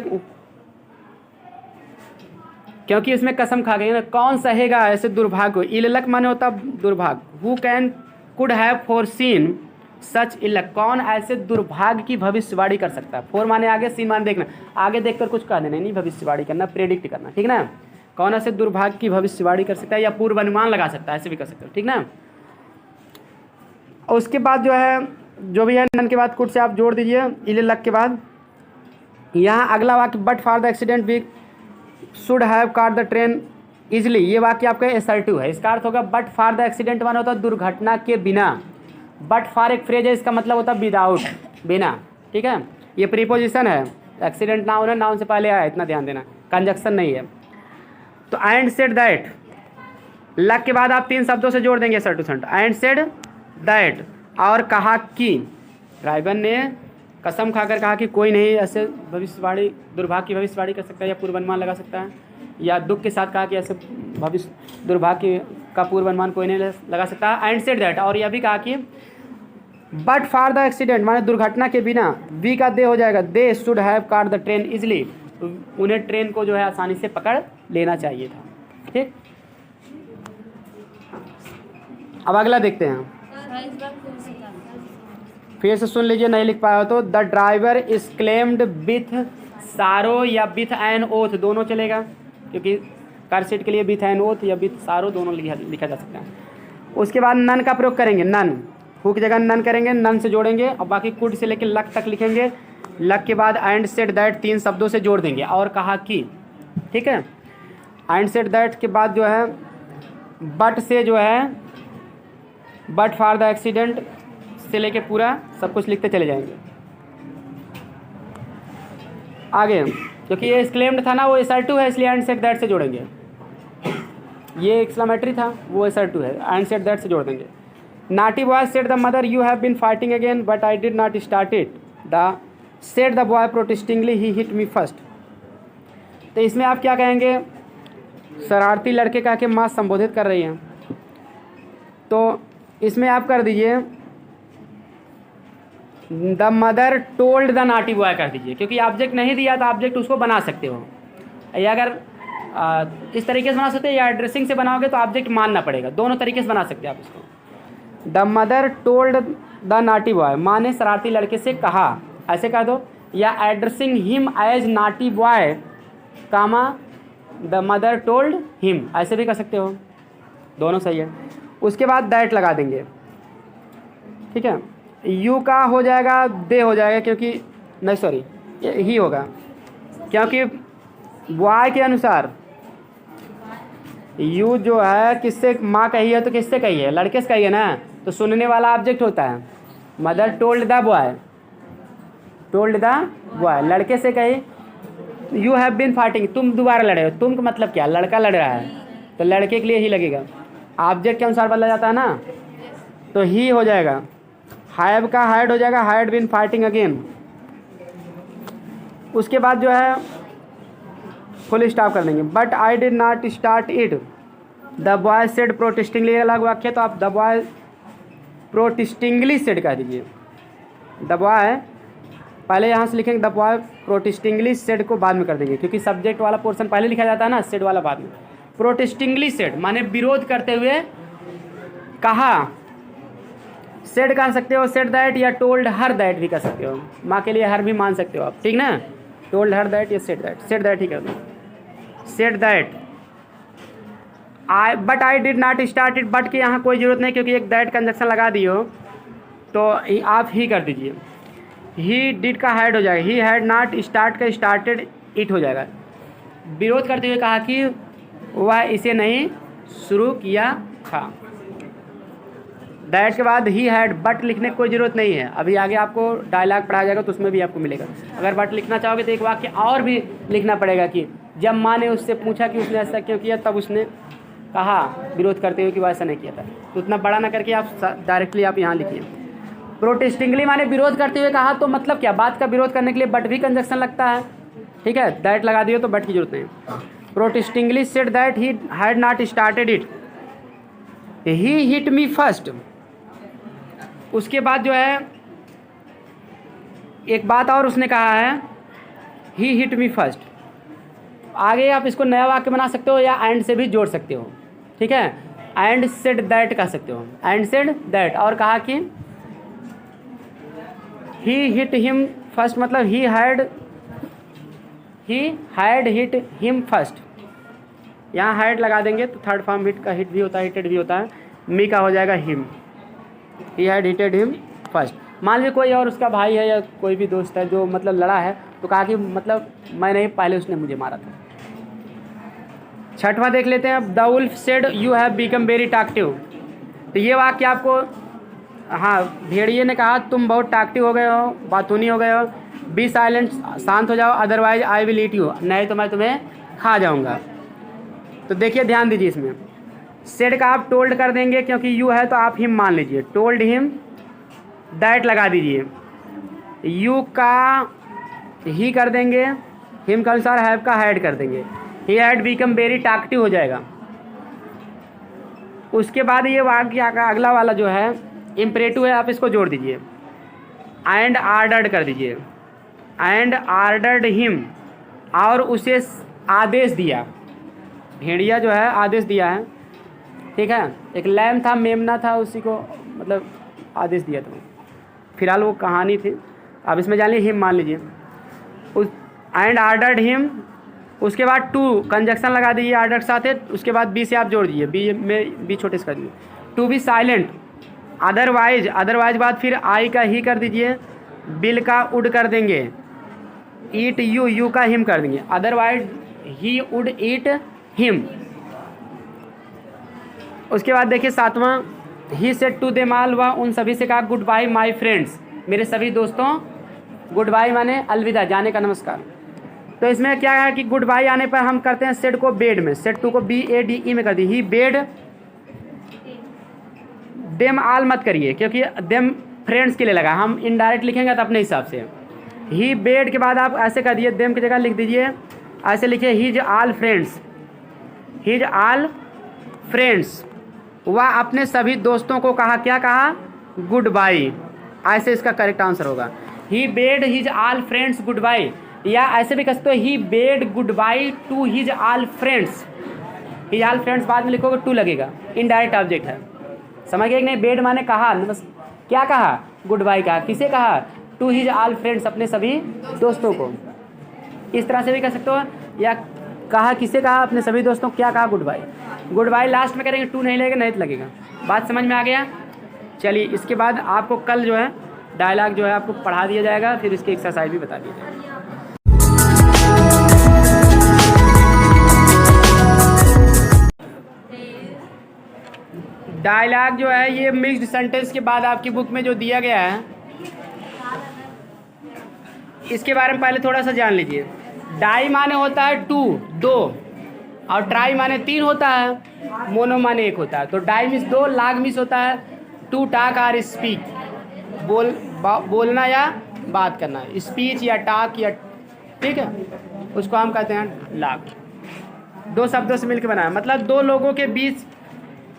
क्योंकि इसमें कसम खा गई ना, कौन सहेगा ऐसे दुर्भाग्य को, इल लक माने होता दुर्भाग्य। Who can could have foreseen such ill luck, कौन ऐसे दुर्भाग्य की भविष्यवाणी कर सकता है। फोर माने आगे, सीन माने देखना, आगे देखकर कुछ कह देना, नहीं भविष्यवाणी करना, प्रेडिक्ट करना। ठीक ना, कौन ऐसे दुर्भाग्य की भविष्यवाणी कर सकता है या पूर्व अनुमान लगा सकता है, ऐसे भी कर सकते हो। ठीक ना, और उसके बाद जो है जो भी है नन के बाद कुड से आप जोड़ दीजिए इल लक के बाद। यहाँ अगला वाक्य, but for the accident we should have caught the train easily, ये वाक्य आपका एसर्टिव है। इसका अर्थ होगा बट फॉर द एक्सीडेंट माना होता है दुर्घटना के बिना, बट फॉर एक फ्रेज है, इसका मतलब होता है विदाउट, बिना। ठीक है, ये प्रीपोजिशन है, एक्सीडेंट नाउन है, नाउन से पहले आया, इतना ध्यान देना, कंजक्शन नहीं है। तो एंड सेड दैट, लग के बाद आप 3 शब्दों से जोड़ देंगे sir to sent. And said that, और कहा कि, ड्राइवर ने कसम खाकर कहा कि कोई नहीं ऐसे भविष्यवाणी, दुर्भाग्य की भविष्यवाणी कर सकता है या पूर्वानुमान लगा सकता है, या दुख के साथ कहा कि ऐसे भविष्य दुर्भाग्य का पूर्वानुमान कोई नहीं लगा सकता। एंड सेड दैट, और यह भी कहा कि बट फॉर द एक्सीडेंट, माने दुर्घटना के बिना, वी का दे हो जाएगा, they should have caught the train easily, उन्हें ट्रेन को जो है आसानी से पकड़ लेना चाहिए था। ठीक, अब अगला देखते हैं, फिर से सुन लीजिए, नहीं लिख पाया हो तो। The driver is claimed with सारो या विथ एन ओथ, दोनों चलेगा, क्योंकि कार सीट के लिए विथ एन ओथ या विथ सारो दोनों लिखा जा सकता है। उसके बाद नन का प्रयोग करेंगे, नन, हु की जगह नन करेंगे, नन से जोड़ेंगे, और बाकी कुड से लेकर लक तक लिखेंगे। लक के बाद एंड सेड दैट 3 शब्दों से जोड़ देंगे, और कहा कि, ठीक है। एंड सेड दैट के बाद जो है बट से जो है, बट फॉर द एक्सीडेंट से लेके पूरा सब कुछ लिखते चले जाएंगे आगे, क्योंकि ये क्लेम्ड था ना, वो assertive है, इसलिए एंड सेड दैट से जोड़ेंगे। ये एक्सक्लेमेटरी था, वो assertive है, एंड सेड दैट से जोड़ देंगे। Naughty boy said the mother, you have been fighting again but I did not start it, the said the boy protestingly, he hit me first. तो इसमें आप क्या कहेंगे, शरारती लड़के कह के माँ संबोधित कर रही हैं, तो इसमें आप कर दीजिए the mother told the naughty boy कर दीजिए, क्योंकि ऑब्जेक्ट नहीं दिया तो ऑब्जेक्ट उसको बना सकते हो, या अगर इस तरीके से बना सकते हो या एड्रेसिंग से बनाओगे तो ऑब्जेक्ट मानना पड़ेगा, दोनों तरीके से बना सकते हैं आप इसको। The mother told the naughty boy, माँ ने शरारती लड़के से कहा, ऐसे कह दो, या addressing him as naughty boy comma the mother told him, ऐसे भी कर सकते हो, दोनों सही है। उसके बाद दैट लगा देंगे, ठीक है। यू का हो जाएगा, दे हो जाएगा, क्योंकि नहीं सॉरी ही होगा, क्योंकि बॉय के अनुसार यू जो है किससे माँ कही है, तो किससे कही है, लड़के से कही है ना, तो सुनने वाला ऑब्जेक्ट होता है। Mother told the boy, told the boy, लड़के से कही, यू हैव बीन फाइटिंग, तुम दोबारा लड़े हो, तुम का मतलब क्या, लड़का लड़ रहा है, तो लड़के के लिए ही लगेगा, ऑब्जेक्ट के अनुसार बदला जाता है ना, तो ही हो जाएगा। हैव का हैड हो जाएगा, हैड बीन फाइटिंग अगेन। उसके बाद जो है फुल स्टॉप कर देंगे, but I did not start it, the boy said protestingly, अलग वाक्य, तो आप द बॉय प्रोटेस्टिंगली सेड कह दीजिए। द बॉय पहले यहाँ से लिखेंगे, द बॉय प्रोटेस्टिंगली सेड को बाद में कर देंगे, क्योंकि सब्जेक्ट वाला पोर्शन पहले लिखा जाता है ना, सेड वाला बाद में। प्रोटेस्टिंगली सेड माने विरोध करते हुए कहा, सेड कह सकते हो, सेड दैट, या टोल्ड हर दैट भी कर सकते हो, माँ के लिए हर भी मान सकते हो आप, ठीक ना, टोल्ड हर दैट या सेड दैट ही कर दो। Said that but I did not start it, but की यहाँ कोई ज़रूरत नहीं, क्योंकि एक दैट कंजक्शन लगा दिए हो, तो आप ही कर दीजिए। ही डिड का हैड हो जाएगा, ही हैड नॉट स्टार्ट का स्टार्टेड इट हो जाएगा, विरोध करते हुए कहा कि वह इसे नहीं शुरू किया था। दैट के बाद ही हैड, बट लिखने की कोई ज़रूरत नहीं है, अभी आगे आपको डायलॉग पढ़ाया जाएगा तो उसमें भी आपको मिलेगा। अगर बट लिखना चाहोगे तो एक वाक्य और भी लिखना पड़ेगा कि जब माँ ने उससे पूछा कि उसने ऐसा क्यों किया, तब उसने कहा विरोध करते हुए कि वह ऐसा नहीं किया था, तो उतना बड़ा ना करके आप डायरेक्टली आप यहाँ लिखिए। प्रोटेस्टिंगली माने विरोध करते हुए कहा, तो मतलब क्या, बात का विरोध करने के लिए बट भी कंजक्शन लगता है, ठीक है, दैट लगा दियो तो बट की जरूरत नहीं। Protestingly said that he had not started it, he hit me first. उसके बाद जो है एक बात और उसने कहा है, ही हिट मी फर्स्ट। आगे आप इसको नया वाक्य बना सकते हो या एंड से भी जोड़ सकते हो, ठीक है, एंड सेड दैट कह सकते हो, एंड सेड दैट, और कहा कि ही हिट हिम फर्स्ट, मतलब he had hit him first, यहाँ हैड लगा देंगे तो थर्ड फॉर्म हिट का हिट भी होता है, हिटेड भी होता है, मी का हो जाएगा him, he had hitted him first. मान लीजिए कोई और उसका भाई है या कोई भी दोस्त है जो मतलब लड़ा है, तो कहा कि मतलब मैं नहीं, पहले उसने मुझे मारा था। छठवां देख लेते हैं, the wolf said you have become very talkative. तो ये वाक्य आपको, हाँ, भेड़िए ने कहा तुम बहुत टॉक्टिव हो गए हो, बातूनी हो गए हो, बी साइलेंट, शांत हो जाओ, otherwise I will eat you, नहीं तो मैं तुम्हें खा जाऊंगा। तो देखिए ध्यान दीजिए इसमें, सेड का आप टोल्ड कर देंगे क्योंकि यू है तो आप हिम मान लीजिए, टोल्ड हिम दैट लगा दीजिए, यू का ही कर देंगे, हिम का अनुसार हैव का हैड कर देंगे, ही हैड बिकम वेरी टाकटिव हो जाएगा। उसके बाद ये वाक्य का अगला वाला जो है इम्परेटिव है, आप इसको जोड़ दीजिए, एंड आर्डर्ड कर दीजिए, एंड आर्डर्ड हिम, और उसे आदेश दिया, भेड़िया जो है आदेश दिया है, ठीक है। एक लैम था, मेमना था, उसी को मतलब आदेश दिया था, फिलहाल वो कहानी थी, अब इसमें जान लीजिए हिम मान लीजिए, उस एंड आर्डर्ड हिम, उसके बाद टू कंजक्शन लगा दीजिए आर्डर के साथ है, उसके बाद बी से आप जोड़ दीजिए, बी में बी छोटे से कर दीजिए, to be silent, otherwise, otherwise बाद फिर आई का ही कर दीजिए, बिल का उड कर देंगे, ईट यू, यू का हिम कर देंगे, अदरवाइज ही उड ईट हिम। उसके बाद देखिए सातवां, he said to them all, वह उन सभी से कहा गुड बाय माई फ्रेंड्स, मेरे सभी दोस्तों, गुड बाय माने अलविदा, जाने का नमस्कार। तो इसमें क्या है कि गुड बाय आने पर हम करते हैं सेड को बेड में, सेड टू को बी ए डी ई में कर दी, ही बेड, देम ऑल मत करिए क्योंकि देम फ्रेंड्स के लिए लगा, हम इनडायरेक्ट लिखेंगे तो अपने हिसाब से, ही बेड के बाद आप ऐसे कर दिए, देम की जगह लिख दीजिए, ऐसे लिखिए his all friends, his all friends, वह अपने सभी दोस्तों को कहा, क्या कहा, गुड बाय, ऐसे इसका करेक्ट आंसर होगा, he bade his all friends goodbye, या ऐसे भी कह सकते हो he bade goodbye to his all friends, his all friends बाद में लिखोगे टू लगेगा, इनडायरेक्ट ऑब्जेक्ट है, समझ गए कि नहीं। बेड माने कहा, बस क्या कहा, गुड बाय कहा, किसे कहा, टू हिज ऑल फ्रेंड्स, अपने सभी दोस्तों को, इस तरह से भी कह सकते हो, या कहा किसे कहा, अपने सभी दोस्तों को क्या कहा, good bye, good bye last में करेंगे, टू नहीं लगेगा, नहीं तो लगेगा। बात समझ में आ गया। चलिए इसके बाद आपको कल जो है डायलॉग जो है आपको पढ़ा दिया जाएगा, फिर इसकी एक्सरसाइज भी बता दी जाएगी। डायलॉग जो है ये मिक्स्ड सेंटेंस के बाद आपकी बुक में जो दिया गया है, इसके बारे में पहले थोड़ा सा जान लीजिए। डाई माने होता है टू, दो, और ट्राई माने तीन होता है, मोनो माने एक होता है। तो डाई मीन्स दो, लाग मीन्स होता है टू टाक और स्पीक, बोलना या बात करना, स्पीच या टाक या, ठीक है, उसको हम कहते हैं लाग। दो शब्दों से मिलकर बनाया, मतलब दो लोगों के बीच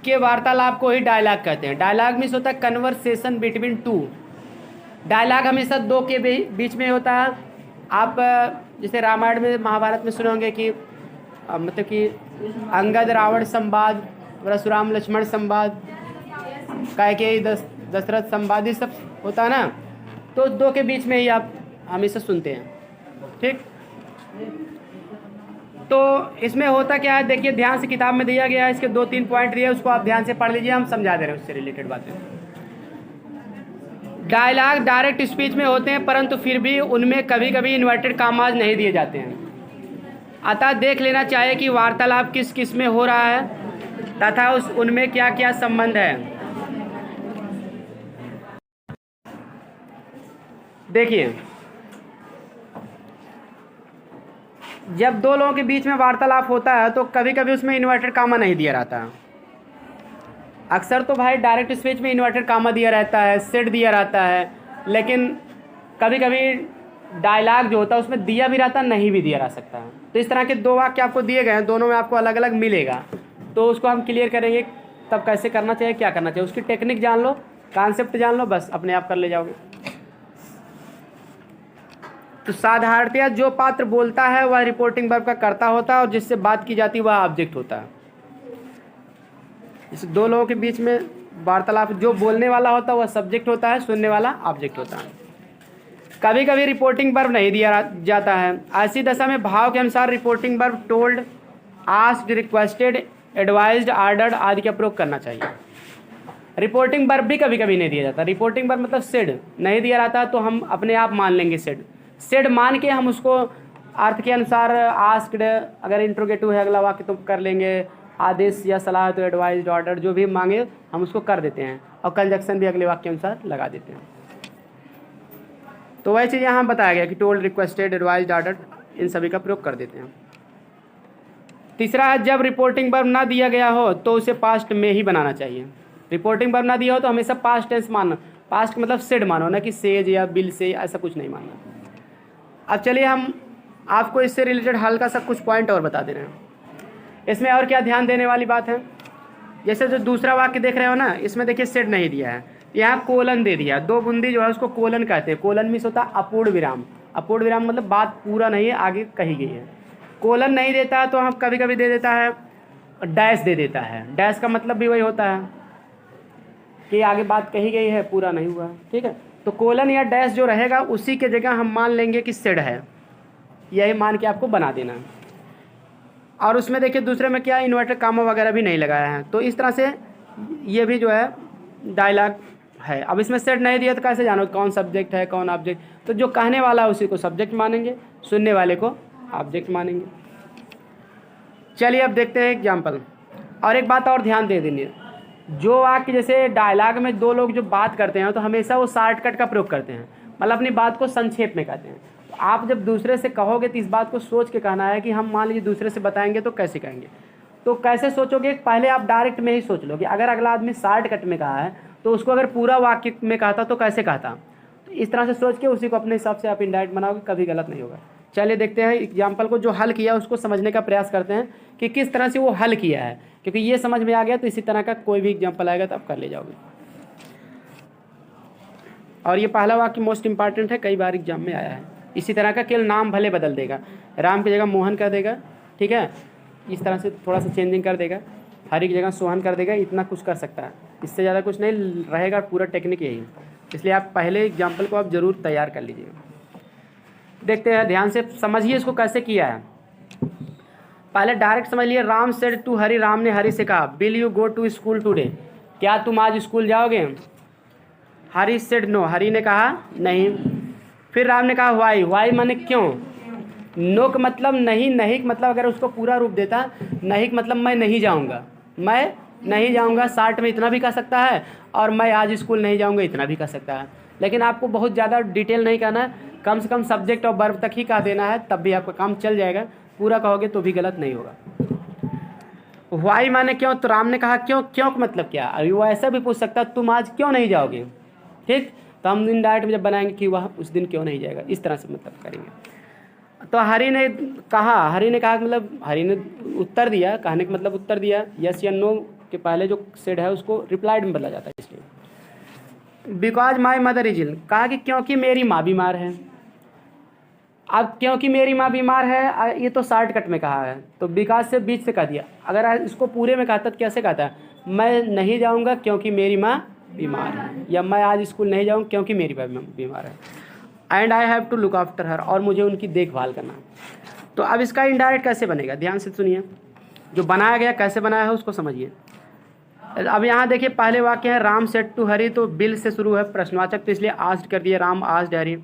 के वार्तालाप को ही डायलॉग कहते हैं। डायलॉग मीन्स होता है कन्वर्सेशन बिटवीन टू। डायलॉग हमेशा दो के बीच में होता है। आप जैसे रामायण में, महाभारत में सुने होंगे कि मतलब कि अंगद रावण संवाद, परशुराम लक्ष्मण संवाद, कैकेयी दशरथ संवाद, ये सब होता है ना, तो दो के बीच में ही आप हमेशा सुनते हैं, ठीक। तो इसमें होता क्या है, देखिए ध्यान से, किताब में दिया गया है, इसके 2-3 पॉइंट दिए, उसको आप ध्यान से पढ़ लीजिए, हम समझा दे रहे हैं उससे रिलेटेड बातें। डायलॉग डायरेक्ट स्पीच में होते हैं, परंतु फिर भी उनमें कभी कभी इन्वर्टेड कामाज नहीं दिए जाते हैं। अतः देख लेना चाहिए कि वार्तालाप किस किस में हो रहा है तथा उनमें क्या क्या संबंध है। देखिए, जब दो लोगों के बीच में वार्तालाप होता है तो कभी कभी उसमें इन्वर्टेड कामा नहीं दिया रहता। अक्सर तो भाई डायरेक्ट स्पीच में इन्वर्टेड कामा दिया रहता है, सेट दिया रहता है, लेकिन कभी कभी डायलॉग जो होता है उसमें दिया भी रहता है, नहीं भी दिया रह सकता है। तो इस तरह के दो वाक्य आपको दिए गए हैं, दोनों में आपको अलग अलग मिलेगा, तो उसको हम क्लियर करेंगे तब कैसे करना चाहिए, क्या करना चाहिए, उसकी टेक्निक जान लो, कॉन्सेप्ट जान लो, बस अपने आप कर ले जाओगे। तो साधारणतया जो पात्र बोलता है वह रिपोर्टिंग वर्ब का कर्ता होता है और जिससे बात की जाती है वह ऑब्जेक्ट होता है। इस दो लोगों के बीच में वार्तालाप, जो बोलने वाला होता है वह सब्जेक्ट होता है, सुनने वाला ऑब्जेक्ट होता है। कभी कभी रिपोर्टिंग वर्ब नहीं दिया जाता है, ऐसी दशा में भाव के अनुसार reporting verb told, asked, requested, advised, ordered आदि का प्रयोग करना चाहिए। रिपोर्टिंग वर्ब भी कभी कभी नहीं दिया जाता। रिपोर्टिंग वर्ब मतलब सेड नहीं दिया जाता तो हम अपने आप मान लेंगे सेड, सेड मान के हम उसको अर्थ के अनुसार आस्क्ड, अगर इंट्रोगेटिव है अगला वाक्य तो कर लेंगे, आदेश या सलाह तो एडवाइज्ड, ऑर्डर, जो भी मांगे हम उसको कर देते हैं और कंजक्शन भी अगले वाक्य के अनुसार लगा देते हैं। तो तो वही चीज़ यहाँ बताया गया कि टोल्ड, रिक्वेस्टेड, एडवाइज्ड, ऑर्डर, इन सभी का प्रयोग कर देते हैं। तीसरा है जब रिपोर्टिंग वर्ब ना दिया गया हो तो उसे पास्ट में ही बनाना चाहिए। रिपोर्टिंग वर्ब ना दिया हो तो हमेशा पास्ट टेंस मानना, पास्ट मतलब सेड मानो, ना कि सेज या बिल से, ऐसा कुछ नहीं मानना। अब चलिए हम आपको इससे रिलेटेड हल्का सा कुछ पॉइंट और बता दे रहे हैं। इसमें और क्या ध्यान देने वाली बात है, जैसे जो दूसरा वाक्य देख रहे हो ना, इसमें देखिए सेड नहीं दिया है, यहाँ कोलन दे दिया, दो बूंदी जो है उसको कोलन कहते हैं। कोलन मीन्स होता है अपूर्ण विराम। अपूर्ण विराम मतलब बात पूरा नहीं है, आगे कही गई है। कोलन नहीं देता तो हम कभी कभी दे देता है डैश दे देता है। डैश का मतलब भी वही होता है कि आगे बात कही गई है, पूरा नहीं हुआ, ठीक है। तो कोलन या डैश जो रहेगा उसी के जगह हम मान लेंगे कि सेड है, यही मान के आपको बना देना है। और उसमें देखिए दूसरे में क्या इन्वर्टर कामा वगैरह भी नहीं लगाया है, तो इस तरह से ये भी जो है डायलॉग है। अब इसमें सेट नहीं दिया तो कैसे जानो कौन सब्जेक्ट है कौन ऑब्जेक्ट, तो जो कहने वाला है उसी को सब्जेक्ट मानेंगे, सुनने वाले को ऑब्जेक्ट मानेंगे। चलिए अब देखते हैं एग्जाम्पल। और एक बात और ध्यान दे देंगे, जो वाक्य जैसे डायलॉग में दो लोग जो बात करते हैं तो हमेशा वो शॉर्टकट का प्रयोग करते हैं, मतलब अपनी बात को संक्षेप में कहते हैं। तो आप जब दूसरे से कहोगे तो इस बात को सोच के कहना है कि हम मान लीजिए दूसरे से बताएंगे तो कैसे कहेंगे। तो कैसे सोचोगे, पहले आप डायरेक्ट में ही सोच लो कि अगर अगला आदमी शॉर्टकट में कहा है तो उसको अगर पूरा वाक्य में कहता तो कैसे कहता। तो इस तरह से सोच के उसी को अपने हिसाब से आप इनडायरेक्ट बनाओगे, कभी गलत नहीं होगा। चलिए देखते हैं एग्जाम्पल को, जो हल किया उसको समझने का प्रयास करते हैं कि किस तरह से वो हल किया है, क्योंकि ये समझ में आ गया तो इसी तरह का कोई भी एग्जाम्पल आएगा तो आप कर ले जाओगे। और ये पहला वाक्य मोस्ट इंपॉर्टेंट है, कई बार एग्जाम में आया है। इसी तरह का केवल नाम भले बदल देगा, राम की जगह मोहन कर देगा, ठीक है, इस तरह से थोड़ा सा चेंजिंग कर देगा, हरी की जगह सोहन कर देगा, इतना कुछ कर सकता है, इससे ज़्यादा कुछ नहीं रहेगा। पूरा टेक्निक यही, इसलिए आप पहले एग्जाम्पल को आप ज़रूर तैयार कर लीजिएगा। देखते हैं, ध्यान से समझिए इसको कैसे किया है। पहले डायरेक्ट समझ लिए, राम सेड टू हरी, राम ने हरी से कहा will you go to school today, क्या तुम आज स्कूल जाओगे। हरी सेड नो, हरी ने कहा नहीं। फिर राम ने कहा वाई, वाई माने क्यों। नो का मतलब नहीं, नहीं का मतलब अगर उसको पूरा रूप देता, नहीं का मतलब मैं नहीं जाऊँगा, मैं नहीं जाऊँगा, शार्ट में इतना भी कह सकता है, और मैं आज स्कूल नहीं जाऊँगा इतना भी कह सकता है। लेकिन आपको बहुत ज़्यादा डिटेल नहीं कहना है, कम से कम सब्जेक्ट और वर्ब तक ही कह देना है, तब भी आपका काम चल जाएगा। पूरा कहोगे तो भी गलत नहीं होगा। वाई माने क्यों, तो राम ने कहा क्यों, क्यों का मतलब क्या। अभी वो ऐसा भी पूछ सकता तुम आज क्यों नहीं जाओगे, ठीक, तो हम इनडायरेक्ट जब बनाएंगे कि वह उस दिन क्यों नहीं जाएगा, इस तरह से मतलब करेंगे। तो हरी ने कहा, हरी ने कहा मतलब हरी ने उत्तर दिया, कहने का मतलब उत्तर दिया, यस या नो के पहले जो सेड है उसको रिप्लाइड में बदला जाता है। इसलिए because my mother is ill, कहा कि क्योंकि मेरी माँ बीमार है। अब क्योंकि मेरी माँ बीमार है, ये तो शॉर्टकट में कहा है, तो बिकॉज से बीच से कह दिया। अगर इसको पूरे में कहता तो कैसे कहता है, मैं नहीं जाऊँगा क्योंकि मेरी माँ बीमार है, या मैं आज स्कूल नहीं जाऊँ क्योंकि मेरी माँ बीमार है, and I have to look after her, और मुझे उनकी देखभाल करना है। तो अब इसका इनडायरेक्ट कैसे बनेगा, ध्यान से सुनिए, जो बनाया गया कैसे बनाया है उसको समझिए। अब यहाँ देखिए पहले वाक्य है राम सेड टू हरी, तो बिल से शुरू है प्रश्नवाचक, तो इसलिए आस्क्ड कर दिया, राम आस्क्ड हरी।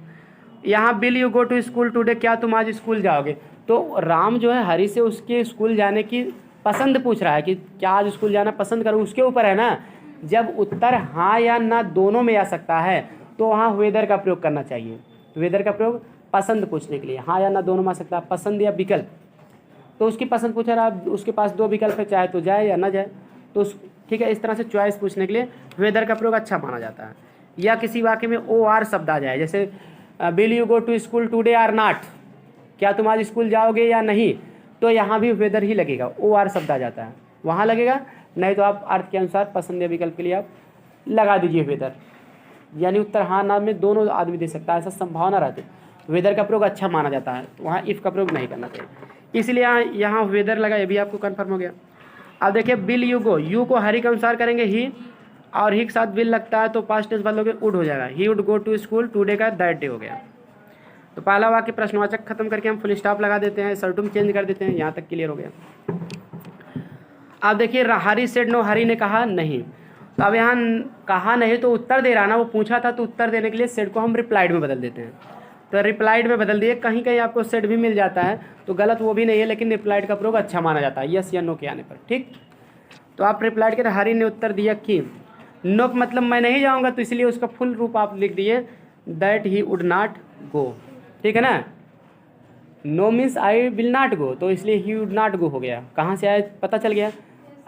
यहाँ will you go to school today, क्या तुम आज स्कूल जाओगे। तो राम जो है हरी से उसके स्कूल जाने की पसंद पूछ रहा है कि क्या आज स्कूल जाना पसंद करूँ, उसके ऊपर है ना। जब उत्तर हाँ या ना दोनों में आ सकता है तो वहाँ वेदर का प्रयोग करना चाहिए। वेदर का प्रयोग पसंद पूछने के लिए, हाँ या ना दोनों में आ सकता है, पसंद या विकल्प, तो उसकी पसंद पूछ रहा है, उसके पास दो विकल्प है, चाहे तो जाए या ना जाए, तो ठीक है, इस तरह से चॉइस पूछने के लिए वेदर का प्रयोग अच्छा माना जाता है। या किसी वाक्य में ओ आर शब्द आ जाए, जैसे will you go to school today or not, क्या तुम आज स्कूल जाओगे या नहीं, तो यहाँ भी वेदर ही लगेगा, ओ आर शब्द आ जाता है वहाँ लगेगा, नहीं तो आप अर्थ के अनुसार पसंद या विकल्प के लिए आप लगा दीजिए वेदर, यानी उत्तर हाँ ना में दोनों आदमी दे सकता है, ऐसा संभावना रहती है। वेदर का प्रयोग अच्छा माना जाता है, वहाँ इफ़ का प्रयोग नहीं करना चाहिए, इसलिए यहाँ वेदर लगा, ये भी आपको कन्फर्म हो गया। अब देखिए विल यू गो, यू को हरी के अनुसार करेंगे ही, और ही के साथ विल लगता है तो पास्ट टेंस बदलोगे वुड हो जाएगा, he would go to school, today का दैट डे हो गया। तो पहला वाक्य प्रश्नवाचक खत्म करके हम फुल स्टॉप लगा देते हैं, सर्टुम चेंज कर देते हैं, यहाँ तक क्लियर हो गया। अब देखिए हरी सेड नो, हरी ने कहा नहीं, तो अब यहाँ कहा नहीं तो उत्तर दे रहा ना, वो पूछा था तो उत्तर देने के लिए सेड को हम रिप्लाइड में बदल देते हैं, तो रिप्लाइड में बदल दिए। कहीं कहीं आपको सेड भी मिल जाता है तो गलत वो भी नहीं है, लेकिन रिप्लाइड का प्रयोग अच्छा माना जाता है यस या नो के आने पर, ठीक। तो आप रिप्लाइड के हरी ने उत्तर दिया कि नो मतलब मैं नहीं जाऊँगा, तो इसलिए उसका फुल रूप आप लिख दिए that he would not go, ठीक है ना। No means I will not go, तो इसलिए ही वुड नॉट गो हो गया। कहाँ से आया पता चल गया।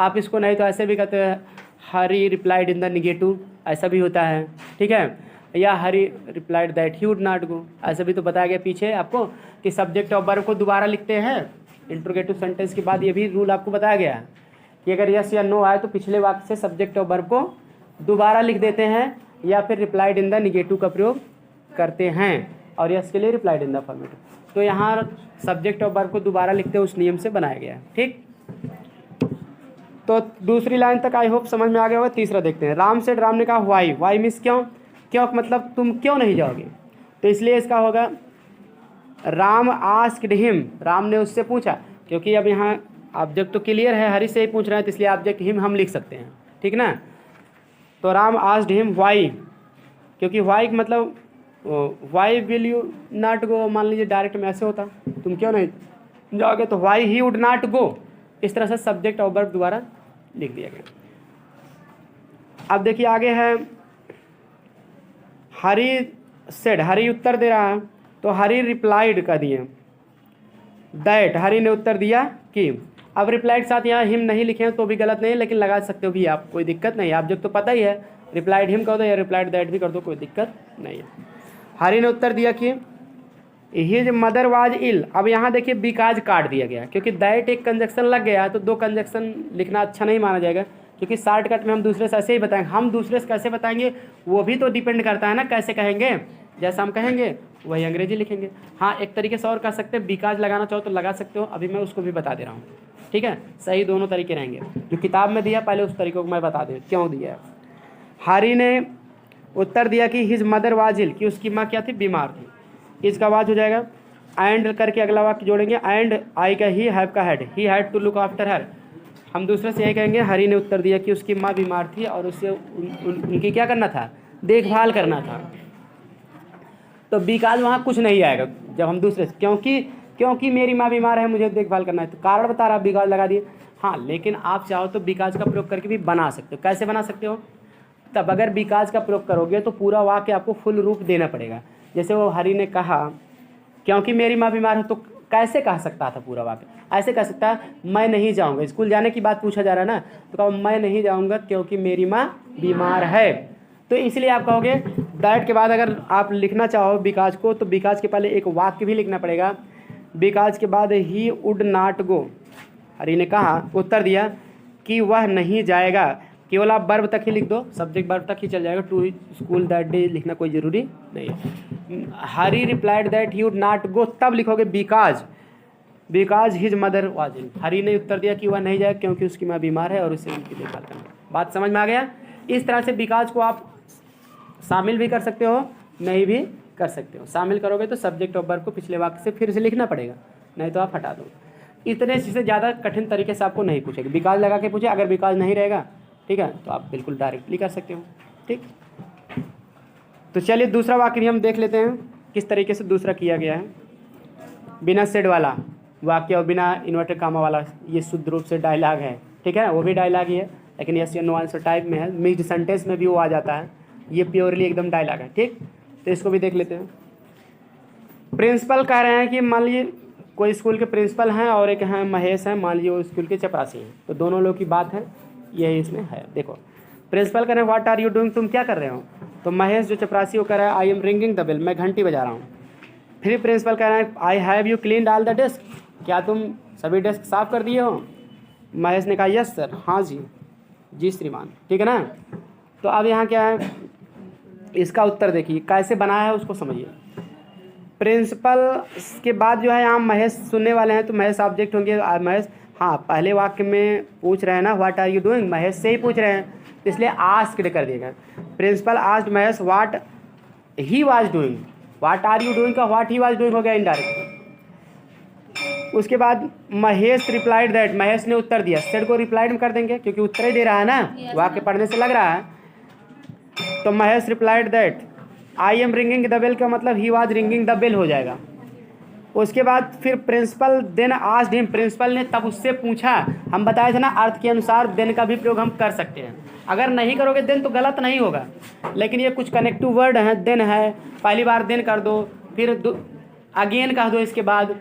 आप इसको नहीं तो ऐसे भी कहते हैं Hari replied in the negative, ऐसा भी होता है, ठीक है। या Hari replied that he would not go, ऐसा भी तो बताया गया पीछे आपको कि सब्जेक्ट ऑफ वर्ब को दोबारा लिखते हैं इंट्रोगेटिव सेंटेंस के बाद। ये भी रूल आपको बताया गया है कि अगर यस या नो आए तो पिछले वाक्य से सब्जेक्ट ऑफ वर्ब को दोबारा लिख देते हैं या फिर रिप्लाइड इन द निगेटिव का प्रयोग करते हैं, और यस के लिए रिप्लाइड इन द अफर्मेटिव। तो यहाँ सब्जेक्ट ऑफ वर्ब को दोबारा लिखते हैं उस नियम से बनाया गया है, ठीक। तो दूसरी लाइन तक आई होप समझ में आ गया होगा। तीसरा देखते हैं। राम सेड, राम ने कहा वाई, वाई मीन्स क्यों, क्यों मतलब तुम क्यों नहीं जाओगे, तो इसलिए इसका होगा राम आस्क्ड हिम, राम ने उससे पूछा, क्योंकि अब यहाँ ऑब्जेक्ट तो क्लियर है, हरी से ही पूछ रहे हैं तो इसलिए ऑब्जेक्ट हिम हम लिख सकते हैं, ठीक ना। तो राम आस्क्ड हिम वाई, क्योंकि वाई मतलब why will you not go, मान लीजिए डायरेक्ट में ऐसे होता तुम क्यों नहीं जाओगे, तो वाई ही वुड नॉट गो, इस तरह से सब्जेक्ट और वर्ब दोबारा लिख दिया गया। अब देखिए आगे है हरी सेड, हरी उत्तर दे रहा है, तो हरी रिप्लाइड कर दिए दैट, हरी ने उत्तर दिया कि। अब रिप्लाइड साथ यहाँ हिम नहीं लिखे हैं तो भी गलत नहीं है, लेकिन लगा सकते हो भी आप, कोई दिक्कत नहीं है। आप जब तो पता ही है, रिप्लाइड हिम कर दो या रिप्लाइड दैट भी कर दो, कोई दिक्कत नहीं है। हरी ने उत्तर दिया कि हिज मदर वाज इल। अब यहाँ देखिए बिकाज काट दिया गया, क्योंकि दैट एक कंजक्शन लग गया है तो दो कंजक्शन लिखना अच्छा नहीं माना जाएगा, क्योंकि शॉर्टकट में हम दूसरे से ऐसे ही बताएंगे। हम दूसरे से कैसे बताएंगे वो भी तो डिपेंड करता है ना, कैसे कहेंगे, जैसा हम कहेंगे वही अंग्रेजी लिखेंगे। हाँ एक तरीके से और कर सकते हैं, बिकाज लगाना चाहो तो लगा सकते हो, अभी मैं उसको भी बता दे रहा हूँ, ठीक है। सही दोनों तरीके रहेंगे, जो किताब में दिया पहले उस तरीके को मैं बता दूँ क्यों दिया है। हरी ने उत्तर दिया कि हिज मदर वाज इल, कि उसकी माँ क्या थी, बीमार थी। इसका वाज हो जाएगा एंड करके अगला वाक्य जोड़ेंगे, एंड आई का ही हैव का had, he had to look after her. हम दूसरे से यही कहेंगे हरी ने उत्तर दिया कि उसकी माँ बीमार थी और उससे उनकी क्या करना था, देखभाल करना था। तो बिकाज वहाँ कुछ नहीं आएगा जब हम दूसरे से, क्योंकि मेरी माँ बीमार है मुझे देखभाल करना है, तो कारण बता रहा बिकाज लगा दिए। हाँ लेकिन आप चाहो तो बिकाज का प्रयोग करके भी बना सकते हो। कैसे बना सकते हो, तब अगर बिकाज का प्रयोग करोगे तो पूरा वाक्य आपको फुल रूप देना पड़ेगा। जैसे वो हरी ने कहा क्योंकि मेरी माँ बीमार है, तो कैसे कह सकता था पूरा वाक्य, ऐसे कह सकता है मैं नहीं जाऊँगा, स्कूल जाने की बात पूछा जा रहा है ना, तो कहो मैं नहीं जाऊँगा क्योंकि मेरी माँ बीमार है। तो इसलिए आप कहोगे दैट के बाद अगर आप लिखना चाहो बिकाज को, तो बिकाज के पहले एक वाक्य भी लिखना पड़ेगा। बिकाज के बाद ही वुड नॉट गो, हरी ने कहा, उत्तर दिया कि वह नहीं जाएगा। केवल आप वर्ब तक ही लिख दो, सब्जेक्ट वर्ब तक ही चल जाएगा, टू स्कूल दैट डे लिखना कोई ज़रूरी नहीं है। Hari replied that he would not go, तब लिखोगे because his mother was ill. Hari ने उत्तर दिया कि वह नहीं जाएगा क्योंकि उसकी माँ बीमार है और उसे उनकी देखभाल करना। बात समझ में आ गया। इस तरह से बिकाज को आप शामिल भी कर सकते हो, नहीं भी कर सकते हो। शामिल करोगे तो सब्जेक्ट ऑफ वर्ब को पिछले वाक्य से फिर से लिखना पड़ेगा, नहीं तो आप हटा दो। इतने से ज़्यादा कठिन तरीके से आपको नहीं पूछेगा, बिकाज लगा के पूछे, अगर बिकाज नहीं रहेगा ठीक है तो आप बिल्कुल डायरेक्टली कर सकते हो, ठीक। तो चलिए दूसरा वाक्य भी हम देख लेते हैं किस तरीके से दूसरा किया गया है। बिना सेड वाला वाक्य और बिना इन्वर्टेड कामा वाला, ये शुद्ध रूप से डायलॉग है, ठीक है। वो भी डायलॉग ही है लेकिन यस या नो आंसर टाइप में है, मिक्स्ड सेंटेंस में भी वो आ जाता है, ये प्योरली एकदम डायलॉग है, ठीक। तो इसको भी देख लेते हैं। प्रिंसिपल कह रहे हैं कि मान लीजिए कोई स्कूल के प्रिंसिपल हैं और एक हैं महेश हैं, मान लीजिए वो स्कूल के चपरासी हैं, तो दोनों लोग की बात है, यही इसमें है। देखो प्रिंसिपल कह रहे हैं व्हाट आर यू डूइंग, तुम क्या कर रहे हो, तो महेश जो चपरासी वो कह रहा है I am ringing the bell, मैं घंटी बजा रहा हूँ। फिर प्रिंसिपल कह रहे हैं I have you cleaned all the desk, क्या तुम सभी डेस्क साफ़ कर दिए हो। महेश ने कहा यस सर, हाँ जी श्रीमान, ठीक है ना। तो अब यहाँ क्या है, इसका उत्तर देखिए कैसे बनाया है उसको समझिए। प्रिंसिपल के बाद जो है यहाँ महेश सुनने वाले हैं, तो महेश ऑब्जेक्ट होंगे। महेश हाँ पहले वाक्य में पूछ रहे हैं ना what are you doing, Mahesh से ही पूछ रहे हैं, तो इसलिए आस्क्ड कर दिएगा। Principal asked Mahesh what he was doing, what are you doing का व्हाट ही वाज डूइंग हो गया इनडायरेक्ट। उसके बाद महेश रिप्लाइड दैट, महेश ने उत्तर दिया, सेड को रिप्लाइड में कर देंगे क्योंकि उत्तर ही दे रहा है ना, वाक्य पढ़ने से लग रहा है। तो Mahesh replied that I am ringing the bell का मतलब he was ringing the bell हो जाएगा। उसके बाद फिर principal then asked him, principal ने तब उससे पूछा। हम बताए थे ना अर्थ के अनुसार देन का भी प्रयोग हम कर सकते हैं। अगर नहीं करोगे देन तो गलत नहीं होगा, लेकिन ये कुछ कनेक्टिव वर्ड हैं। देन है, पहली बार देन कर दो, फिर अगेन कह दो, इसके बाद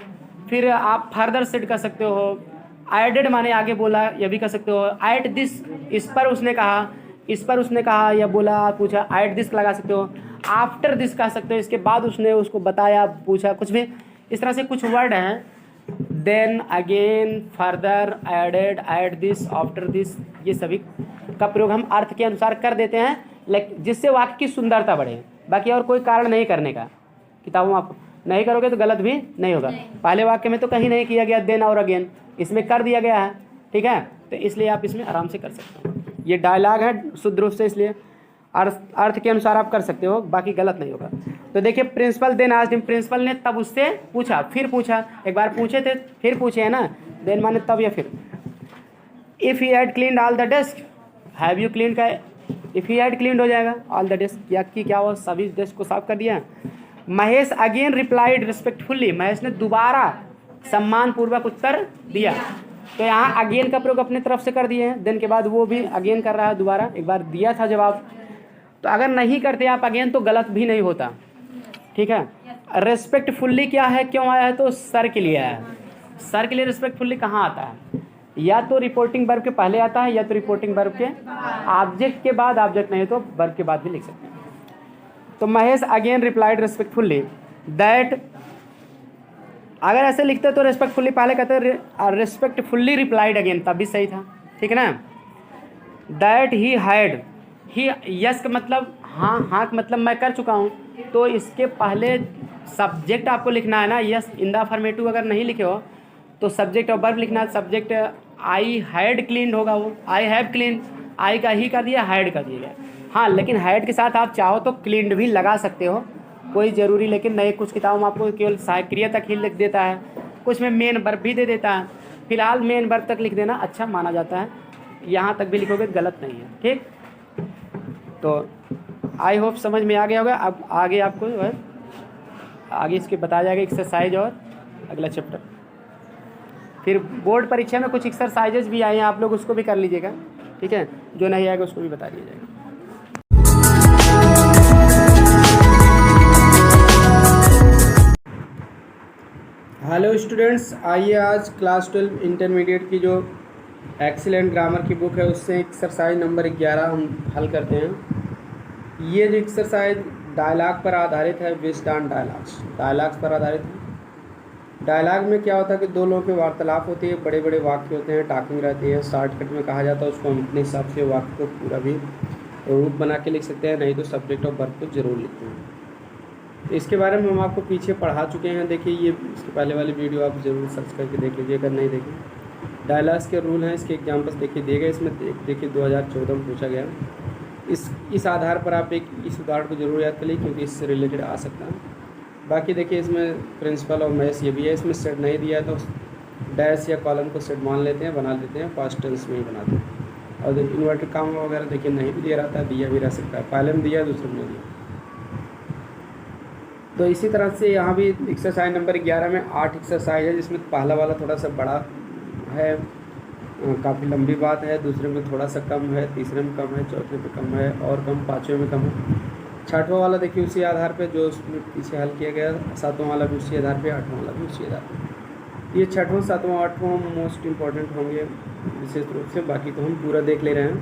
फिर आप फर्दर सेड कर सकते हो। एडेड माने आगे बोला, ये भी कर सकते हो। एट दिस, इस पर उसने कहा, इस पर उसने कहा या बोला पूछा, एट दिस लगा सकते हो। आफ्टर दिस कह सकते हो, इसके बाद उसने उसको बताया पूछा, कुछ भी इस तरह से कुछ वर्ड हैं। Then, again, further, added, at this, after this, ये सभी का प्रयोग हम अर्थ के अनुसार कर देते हैं, लेकिन जिससे वाक्य की सुंदरता बढ़े। बाकी और कोई कारण नहीं करने का। किताबों में आप नहीं करोगे तो गलत भी नहीं होगा। पहले वाक्य में तो कहीं नहीं किया गया देन और अगेन, इसमें कर दिया गया है, ठीक है। तो इसलिए आप इसमें आराम से कर सकते हो। ये डायलॉग है शुद्ध रूप से, इसलिए अर्थ के अनुसार आप कर सकते हो, बाकी गलत नहीं होगा। तो देखिए, principal then asked him, principal ने तब उससे पूछा, फिर पूछा। एक बार पूछे थे फिर पूछे है ना, देन माने तब या फिर। If he had cleaned all the desk, have you clean का इफ़ ही हैड क्लीन्ड हो जाएगा ऑल द डेस्क, या कि क्या वो सभी डेस्क को साफ कर दिया। महेश अगेन रिप्लाइड रिस्पेक्टफुल्ली, महेश ने दोबारा सम्मानपूर्वक उत्तर दिया। तो यहाँ अगेन का प्रयोग अपनी तरफ से कर दिए हैं, देन के बाद वो भी अगेन कर रहा है दोबारा, एक बार दिया था जवाब। तो अगर नहीं करते आप अगेन तो गलत भी नहीं होता, ठीक है। रिस्पेक्टफुल्ली क्या है, क्यों आया है, तो सर के लिए आया है। सर के लिए रिस्पेक्टफुल्ली कहाँ आता है, या तो रिपोर्टिंग वर्ब के पहले आता है, या तो रिपोर्टिंग वर्ब के ऑब्जेक्ट के बाद, ऑब्जेक्ट नहीं तो वर्ब के बाद भी लिख सकते हैं। तो महेश अगेन रिप्लाइड रिस्पेक्टफुल्ली दैट, अगर ऐसे लिखते तो रिस्पेक्टफुल्ली पहले कहते रिस्पेक्टफुल्ली रिप्लाइड अगेन, तब भी सही था, ठीक है ना। That he had, he yes का मतलब हाँ, हाँ का मतलब मैं कर चुका हूँ, तो इसके पहले सब्जेक्ट आपको लिखना है ना, यस इन द अफर्मेटिव अगर नहीं लिखे हो तो सब्जेक्ट और वर्ब लिखना है। सब्जेक्ट आई हैड क्लीन्ड होगा, वो आई हैव क्लीन, आई का ही कर दिया, हैड कर दिया गया। हाँ, लेकिन हैड के साथ आप चाहो तो क्लीन्ड भी लगा सकते हो, कोई ज़रूरी लेकिन नहीं। कुछ किताबों में आपको केवल सहायक क्रिया तक ही लिख देता है, कुछ में मेन वर्ब भी दे देता है। फिलहाल मेन वर्ब तक लिख देना अच्छा माना जाता है, यहाँ तक भी लिखोगे तो गलत नहीं है, ठीक। तो आई होप समझ में आ गया होगा। अब आगे आपको जो है आगे इसके बताया जाएगा एक्सरसाइज और अगला चैप्टर। फिर बोर्ड परीक्षा में कुछ एक्सरसाइजेज भी आए हैं, आप लोग उसको भी कर लीजिएगा, ठीक है। जो नहीं आएगा उसको भी बता दिया जाएगा। हेलो स्टूडेंट्स, आइए आज क्लास 12 इंटरमीडिएट की जो एक्सीलेंट ग्रामर की बुक है उससे एक्सरसाइज नंबर 11 हम हल करते हैं। ये जो एक्सरसाइज डायलॉग पर आधारित है, बेस्ड ऑन डायलॉग्स पर आधारित है। डायलॉग में क्या होता है कि दो लोगों की वार्तालाप होती है, बड़े बड़े वाक्य होते हैं, टॉकिंग रहती है, शॉर्टकट में कहा जाता है उसको। हम अपने हिसाब से वाक्य को पूरा भी रूप बना के लिख सकते हैं, नहीं तो सब्जेक्ट और वर्ब को जरूर लिखते हैं। इसके बारे में हम आपको पीछे पढ़ा चुके हैं, देखिए ये इसके पहले वाली वीडियो आप ज़रूर सर्च करके देख लीजिए अगर नहीं देखें। डायलॉग्स के रूल हैं, इसके एग्जाम्पल्स देखिए दिए गए, इसमें देखिए 2014 में पूछा गया। इस आधार पर आप इस उदाहरण को जरूर याद कर लीजिए क्योंकि इससे रिलेटेड आ सकता है। बाकी देखिए इसमें प्रिंसिपल और मैथ्स ये भी है, इसमें सेट नहीं दिया तो डैश या कॉलम को सेट मान लेते हैं, बना लेते हैं, पास्ट टेंस में ही बनाते हैं। और इन्वर्टेड कामा वगैरह देखिए नहीं भी दिया रहता है, दिया भी रह सकता है, पहले में दिया दूसरे में दिया। तो इसी तरह से यहाँ भी एक्सरसाइज नंबर 11 में 8 एक्सरसाइज है, जिसमें पहला वाला थोड़ा सा बड़ा है, काफ़ी लंबी बात है, दूसरे में थोड़ा सा कम है, तीसरे में कम है, चौथे में कम है और कम, पाँचवें में कम है। छठवां वाला देखिए उसी आधार पे जो उसमें पीछे हल किया गया, सातवां वाला भी उसी आधार पे, आठवां वाला भी उसी आधार पे। ये छठवां, सातवां, आठवां मोस्ट इम्पॉर्टेंट होंगे विशेष रूप से, बाकी तो हम पूरा देख ले रहे हैं।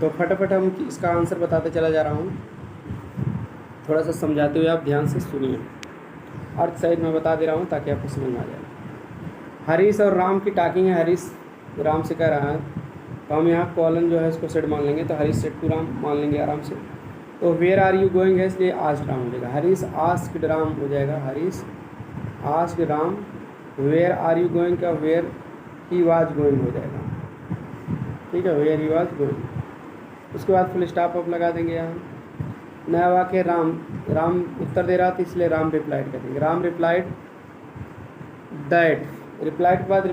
तो फटाफट हम इसका आंसर बताते चला जा रहा हूँ, थोड़ा सा समझाते हुए आप ध्यान से सुनिए। अर्थ सहित मैं बता दे रहा हूँ ताकि आपको समझ में आ जाए। हरीश और राम की टॉकिंग है, हरीश राम से कह रहा है, तो हम यहाँ कॉलन जो है इसको सेट मान लेंगे, तो हरीश सेट टू राम मान लेंगे आराम से। तो वेयर आर यू गोइंग है इसलिए आस्क्ड राम हो जाएगा, हरीश आस्क्ड राम हो जाएगा, Harish asked Ram. Where are you going का वेयर ही वाज गोइंग हो जाएगा, ठीक है, वेयर ही वाज गोइंग। उसके बाद फुल स्टॉप आप लगा देंगे यहाँ। नया वाक्य राम उत्तर दे रहा था इसलिए राम रिप्लाइड कर देंगे, राम रिप्लाइड दैट। रिप्लाइड के बाद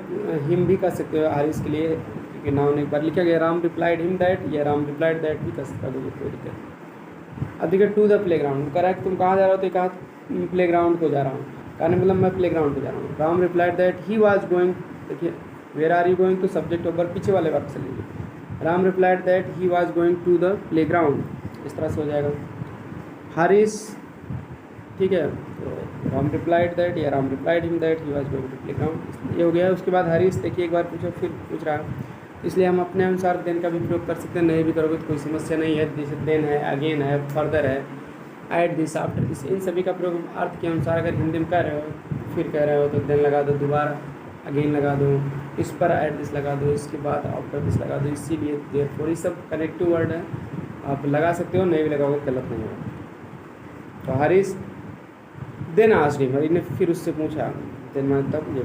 हिम भी कर सकते हो हरीश के लिए क्योंकि नाउन एक बार लिखा गया, राम रिप्लाइड हिम दैट या राम रिप्लाइड दैट भी कर सकता है, कोई दिक्कत। अब देखिए टू द प्ले ग्राउंड कह रहा है कि तुम कहाँ जा रहे हो, तो कहा प्ले ग्राउंड को जा रहा हूँ, कहने मतलब मैं प्ले ग्राउंड को जा रहा हूँ। Ram replied that he was going, देखिए where are you going to subject over पीछे वाले वक्त से लीजिए। Ram replied that he was going to the playground, इस तरह से हो जाएगा। हरीश, ठीक है, तो राम रिप्लाइड दैट या Ram replied him that he was going to playground, ये हो गया। उसके बाद हरीश देखिए एक बार पूछो फिर पूछ रहा है, इसलिए हम अपने अनुसार देन का भी प्रयोग कर सकते हैं, नहीं भी करोगे तो कोई समस्या नहीं है। जैसे देन है, अगेन है, फर्दर है, ऐट दिस, आफ्टर दिस, इन सभी का प्रयोग अर्थ के अनुसार अगर हिंदी में कह रहे हो फिर कह रहे हो तो देन लगा दो, दोबारा अगेन लगा दो, इस पर ऐट दिस लगा दो, इसके बाद आफ्टर दिस लगा दो। इसीलिए देयरफॉर ये सब कनेक्टिव वर्ड है, आप लगा सकते हो, नहीं भी लगाओगे गलत नहीं होगा। तो Harish then asked him, Hari ने फिर उससे पूछा, देन मैं तब ये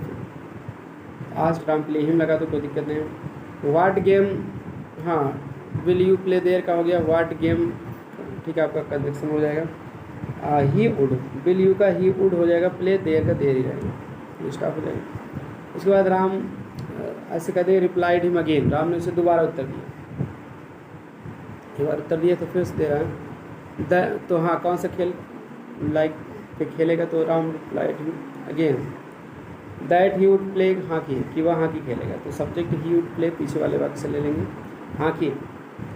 आस्क्ड राम प्ले हिम लगा दो, कोई दिक्कत नहीं है। व्हाट गेम, हाँ विल यू प्ले देयर का हो गया, व्हाट गेम, ठीक है आपका कंजक्शन हो जाएगा। ही वुड, विल यू का ही वुड हो जाएगा, प्ले देयर का देर ही रहेगा, स्टॉप हो जाएगा। उसके बाद राम ऐसे कहते हैं रिप्लाइड हिम अगेन, राम ने उसे दोबारा उत्तर दिया, एक बार उत्तर दिया तो फिर से दे रहा है द, तो हाँ कौन सा खेल लाइक पे खेलेगा, तो Ram replied him again that he would play hockey, कि वह हॉकी खेलेगा, तो सब्जेक्ट ही वुड प्ले पीछे वाले वाक्य से ले लेंगे हॉकी।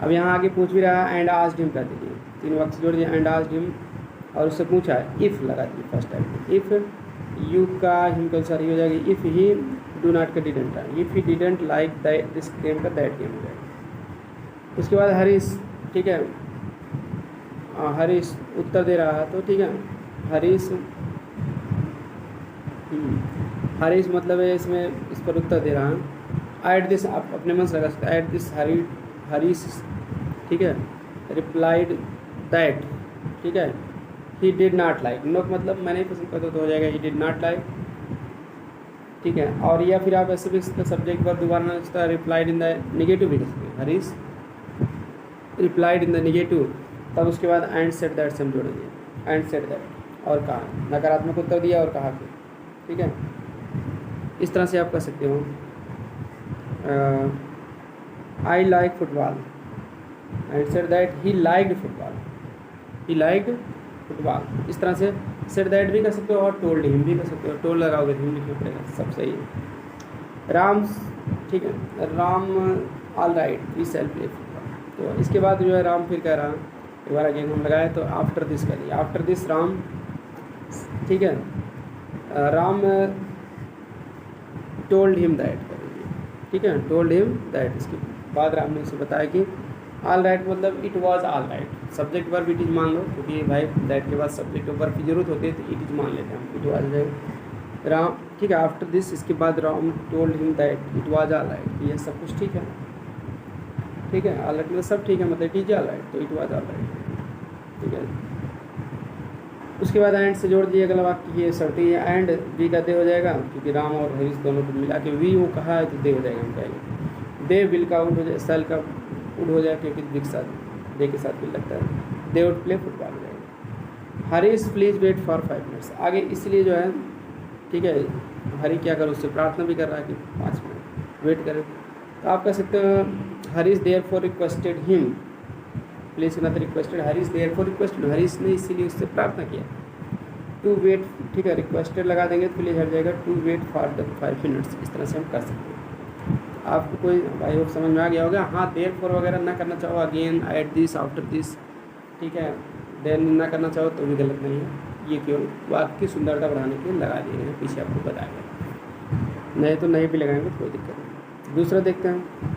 अब यहाँ आगे पूछ भी रहा है एंड आस्क्ड हिम कर दीजिए, तीन वाक्य से जोड़ दिए, एंड आस्क्ड हिम और उससे पूछा है इफ़ लगा दिए फर्स्ट टाइम, इफ़ यू का हिम का सारी हो जाएगी, इफ़ ही डू नॉट का डिडेंट है, if he didn't like that this game का दैट गेम हो जाएगा। उसके बाद हरीश, ठीक है, हरीश उत्तर दे रहा है, तो ठीक है हरीश, हरीश मतलब है इसमें इस पर उत्तर दे रहा है। एट दिस आप अपने मन से लगा सकते हैं, एट दिस हरीश, ठीक है, रिप्लाइड दैट, ठीक है, he did not like, no मतलब मैं नहीं पसंद करता तो हो जाएगा ही डिड नॉट लाइक, ठीक है। और या फिर आप ऐसे भी सब्जेक्ट पर दोबारा रिप्लाइड इन द निगेटिव भी कर सकते हैं, Harish replied in the negative, तब उसके बाद एंड सेट दैट से हम जोड़ेंगे, एंड सेट दैट और कहा, नकारात्मक उत्तर दिया और कहा फिर, ठीक है, इस तरह से आप कर सकते हो। I like football and said that he liked football, he liked football, इस तरह से सेड दैट भी कर सकते हो और टोल्ड हिम भी कर सकते हो, टोल्ड लगाओगे हिम लिखना पड़ेगा, सब सही है। राम, ठीक है, Ram all right we shall play football, तो इसके बाद जो है राम फिर कह रहा एक बार अगेन हम लगाए तो आफ्टर दिस करिए, आफ्टर दिस राम, ठीक है, राम टोल्ड हिम दैट करिए, ठीक है, टोल्ड हिम दैट, इसके बाद राम ने उसे बताया कि ऑल राइट मतलब it was all right, subject verb it is मान लो, क्योंकि भाई दैट के बाद सब्जेक्ट वर्ब की जरूरत होती है तो इट इज मान लेते हैं हम, इट वाज जाएगा राम, ठीक है, आफ्टर दिस, इसके बाद Ram told him that it was all right, ये सब कुछ ठीक है, ठीक है, ऑल राइट मतलब सब ठीक है, मतलब इट इज ऑल राइट, तो इट वाज ऑल राइट, ठीक है। उसके बाद एंड से जोड़ दिए अगला वाक्य, ये शर्ती है, एंड वी का दे हो जाएगा, क्योंकि राम और हरीश दोनों को मिला के वी वो कहा है तो दे हो जाएगा हम कहेंगे। दे विल का उड हो जाए, सेल का उड हो जाए, क्योंकि दिख साथ दे के साथ बिल लगता है, दे वुड प्ले फुटबॉल हो जाएगा। Harish please wait for 5 minutes, आगे इसलिए जो है, ठीक है, हरी क्या करो उससे प्रार्थना भी कर रहा है कि 5 मिनट वेट करें, तो आप कह सकते हो Harish therefore requested him, please not requested Harish therefore requested, Harish ने इसीलिए उससे प्रार्थना किया टू वेट, ठीक है, रिक्वेस्टेड लगा देंगे तो प्लीज़ हट जाएगा, to wait for the 5 minutes, इस तरह से हम कर सकते हैं। आपको कोई भाई होप समझ में आ गया होगा। हाँ देयर फॉर वगैरह ना करना चाहो, again eight this after this, ठीक है, देन ना करना चाहो तो भी गलत नहीं है, ये केवल वाक्य की सुंदरता बढ़ाने के लिए लगा दिए हैं, पीछे आपको बताया गया, नहीं तो नहीं भी लगाएंगे तो कोई दिक्कत नहीं। दूसरा देखते हैं,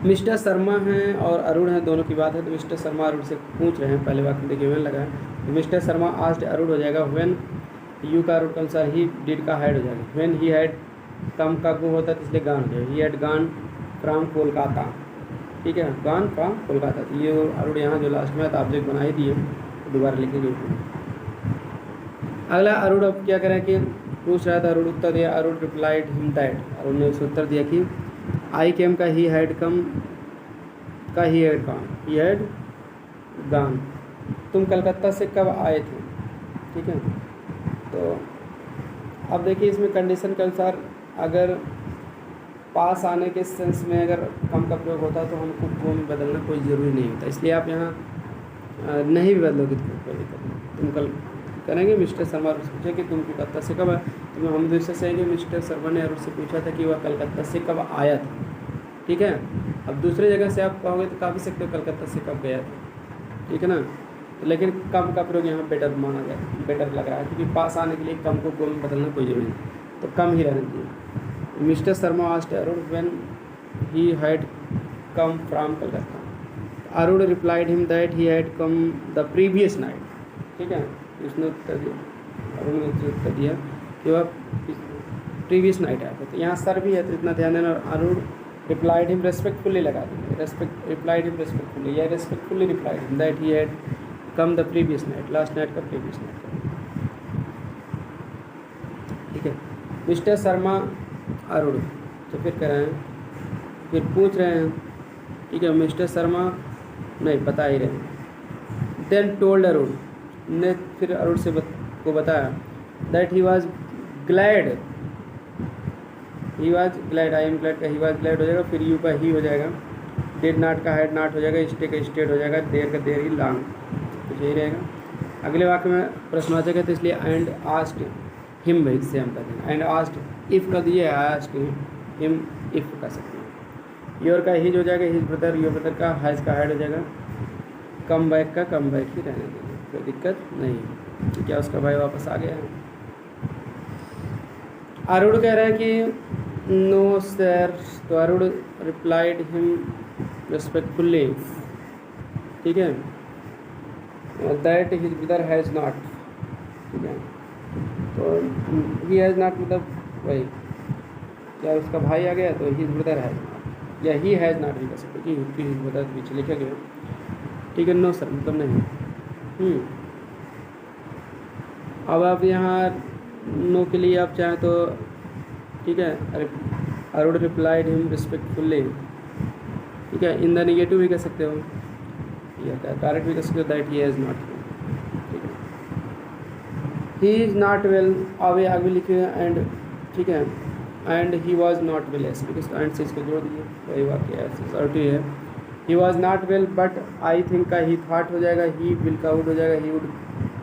मिस्टर शर्मा हैं और अरुण हैं, दोनों की बात है, तो मिस्टर शर्मा अरुण से पूछ रहे हैं, पहले वाक्य देखिए व्हेन लगा है, तो मिस्टर शर्मा आस्क्ड अरुण हो जाएगा, व्हेन यू का अरुण कौन सा, ही डिड का हैड हो जाएगा, व्हेन ही हैड कम का गो होता है तो इसलिए गान हो जाएगा, ही हैड गान फ्राम कोलकाता, ठीक है, गान फ्राम कोलकाता, तो ये अरुण यहाँ जो लास्ट में है तो ऑब्जेक्ट बना ही दिए, दोबारा लिखेंगे। अगला अरुण अब क्या करें कि पूछ रहा था, अरुण उत्तर दिया, Arun replied him that, Arun ने उसे उत्तर दिया कि आई केम का ही हैड कम का he had gone, he had gone, तुम कलकत्ता से कब आए थे, ठीक है। तो अब देखिए इसमें कंडीशन के अनुसार अगर पास आने के सेंस में अगर कम का प्रयोग होता है तो हमको को में बदलना कोई ज़रूरी नहीं होता, इसलिए आप यहाँ नहीं भी बदलोगे तो कोई दिक्कत नहीं, तुम कल करेंगे। मिस्टर शर्मा से पूछे कि तुम कलकत्ता से कब आए, तो हम दूसरे से कि मिस्टर शर्मा ने अरुण से पूछा था कि वह कलकत्ता से कब आया था। ठीक है, अब दूसरे जगह से आप कहोगे तो कह भी सकते हो कलकत्ता से कब गया था, ठीक है ना। तो लेकिन कम का प्रयोग यहाँ बेटर माना गया, बेटर लग रहा है, क्योंकि पास आने के लिए कम को गो में बदलना कोई जरूरी नहीं, तो कम ही रहना चाहिए। Mister Sharma asked Arun when he had come from Calcutta. Arun replied him that he had come the previous night. ठीक है, उसने उत्तर दिया, अरुण ने उत्तर दिया कि वह प्रीवियस नाइट आया था। तो यहाँ सर भी है तो इतना ध्यान देना। अरुण रिप्लाइड हिम रेस्पेक्टफुली लगा देंगे, रिप्लाइड हिम रेस्पेक्टफुली या respectfully replied him that he had come the previous night, last night का प्रीवियस नाइट का। ठीक है, मिस्टर शर्मा अरुण, तो फिर कह रहे हैं, फिर पूछ रहे हैं। ठीक है, मिस्टर शर्मा नहीं बता ही रहे हैं। देन टोल्ड अरुण ने फिर अरुण से को बताया that he was glad, I am glad का ही वॉज ग्लैड हो जाएगा, फिर यू का ही हो जाएगा, डेड नाट का हैड नाट हो जाएगा, स्टे का स्टेट हो जाएगा, देर का देर ही लॉन्ग, कुछ यही रहेगा। अगले वाक्य में प्रश्नवाचक है तो इसलिए एंड आस्क्ड हिम वही से हम कहते हैं। एंड आस्क्ड इफ़ का दिए, आस्क्ड हिम इफ़ कर सकते हैं। योर का हिज हो जाएगा, हिज ब्रदर, योर ब्रदर का हैज़ का हैड हो जाएगा, कम बैक का कम बैक ही रहने देंगे, कोई दिक्कत नहीं। तो क्या उसका भाई वापस आ गया है। अरुण कह रहा है कि नो सर, तो अरुण रिप्लाइड हिम रेस्पेक्टफुल्ली, ठीक है, that his brother has not. ठीक है, तो ही हैज़ नॉट मतलब वही, क्या उसका भाई आ गया तो हिज ब्रदर हैज़ नॉट, या ही हैज़ नॉट भी कर सकते कि हिज ब्रदर पीछे लिखा गया। ठीक है, नो सर मतलब नहीं। अब आप यहाँ नो के लिए आप चाहें तो, ठीक है, अरुण रिप्लाइड हिम रिस्पेक्टफुल्ली, ठीक है, इन द नेगेटिव भी कह सकते हो, या डायरेक्ट भी कह सकते हो दैट ही हैज़ नॉट। ठीक है, ही इज़ नॉट वेल, आगे लिखे एंड, ठीक है, and he was not well, ऐसे बिकॉज एंड से इसको जोड़ दिए, वही वाक्य है है। ही was not well but I think का ही थॉट हो जाएगा, ही विल का वुड हो जाएगा, he would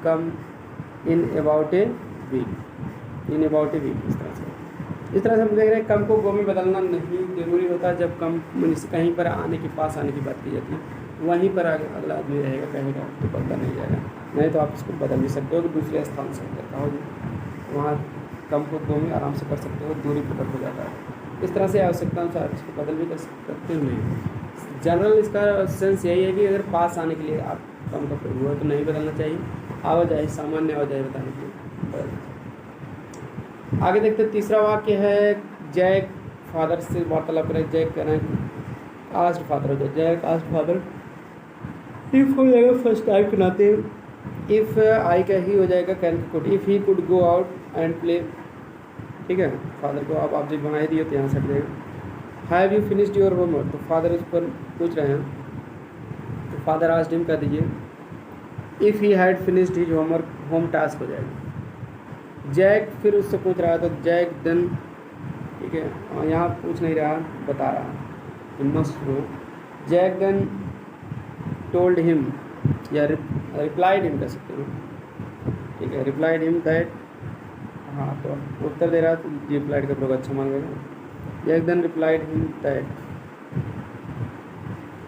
come in about a week, in about a week. इस तरह से हम देख रहे हैं कम को गो में बदलना नहीं जरूरी होता। जब कम कहीं पर आने के पास आने की बात की जाती है, वहीं पर अगला आदमी रहेगा, कहेगा तो बदला नहीं जाएगा, नहीं तो आप इसको बदल भी सकते हो कि दूसरे स्थान से करता हो, वहाँ कम को गो में आराम से कर सकते हो, दूरी पकड़ हो जाता है। इस तरह से आवश्यकता अनुसार इसको बदल भी कर सकते हो। नहीं, जनरल इसका सेंस यही है कि अगर पास आने के लिए आप कम का प्रयोग हुआ तो नहीं बदलना चाहिए, आवाजाही सामान्य आवाजाही बताने के लिए बदलना। आगे देखते हैं, तीसरा वाक्य है जैक फादर से वार्तालाप करें। जैक कह रहे हैं आस्क्ड फादर हो जाए, जैक आस्क्ड फादर, इफ़ हो जाएगा फर्स्ट टाइम के नाते, इफ़ आई का ही हो जाएगा can could, if he could go out and play. ठीक है, फादर को आप ऑब्जेक्ट बना ही दिए तो यहाँ से हट जाएगा। Have you finished your homework, तो फादर उस पर पूछ रहे हैं, तो फादर आस्क्ड हिम कर दीजिए, if he had finished his homework, home task हो जाएगा। जैक फिर उससे पूछ रहा है तो जैक देन, ठीक है, और यहाँ पूछ नहीं रहा, बता रहा, must no. Jack then told him or replied him कह सकते हो, ठीक है, रिप्लाइड हिम दैट, हाँ तो उत्तर दे रहा तो रिप्लाइड का प्रयोग अच्छा मान गया। Jack then replied him that,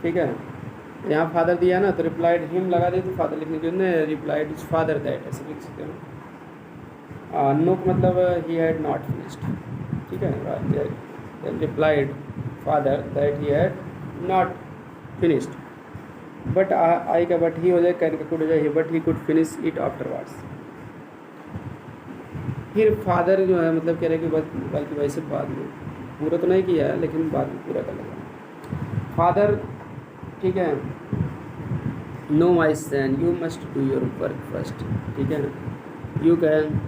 ठीक है, यहाँ फादर दिया ना तो रिप्लाइड हिम लगा दे तो फादर लिखने के लिए रिप्लाइड इज फादर दैट, ऐसे लिख सकते हो। नो मतलब ही हैड नॉट फिनिश्ड, ठीक है, replied father that he had not finished, but I का बट ही हो जाए, कैन का कुड हो जाए, but he could finish it afterwards. फिर फादर जो है मतलब कह रहे कि बल्कि वैसे बाद में, पूरा तो नहीं किया है लेकिन बाद में पूरा कर लेगा। फादर, ठीक है, no my son you must do your work first, ठीक है, you can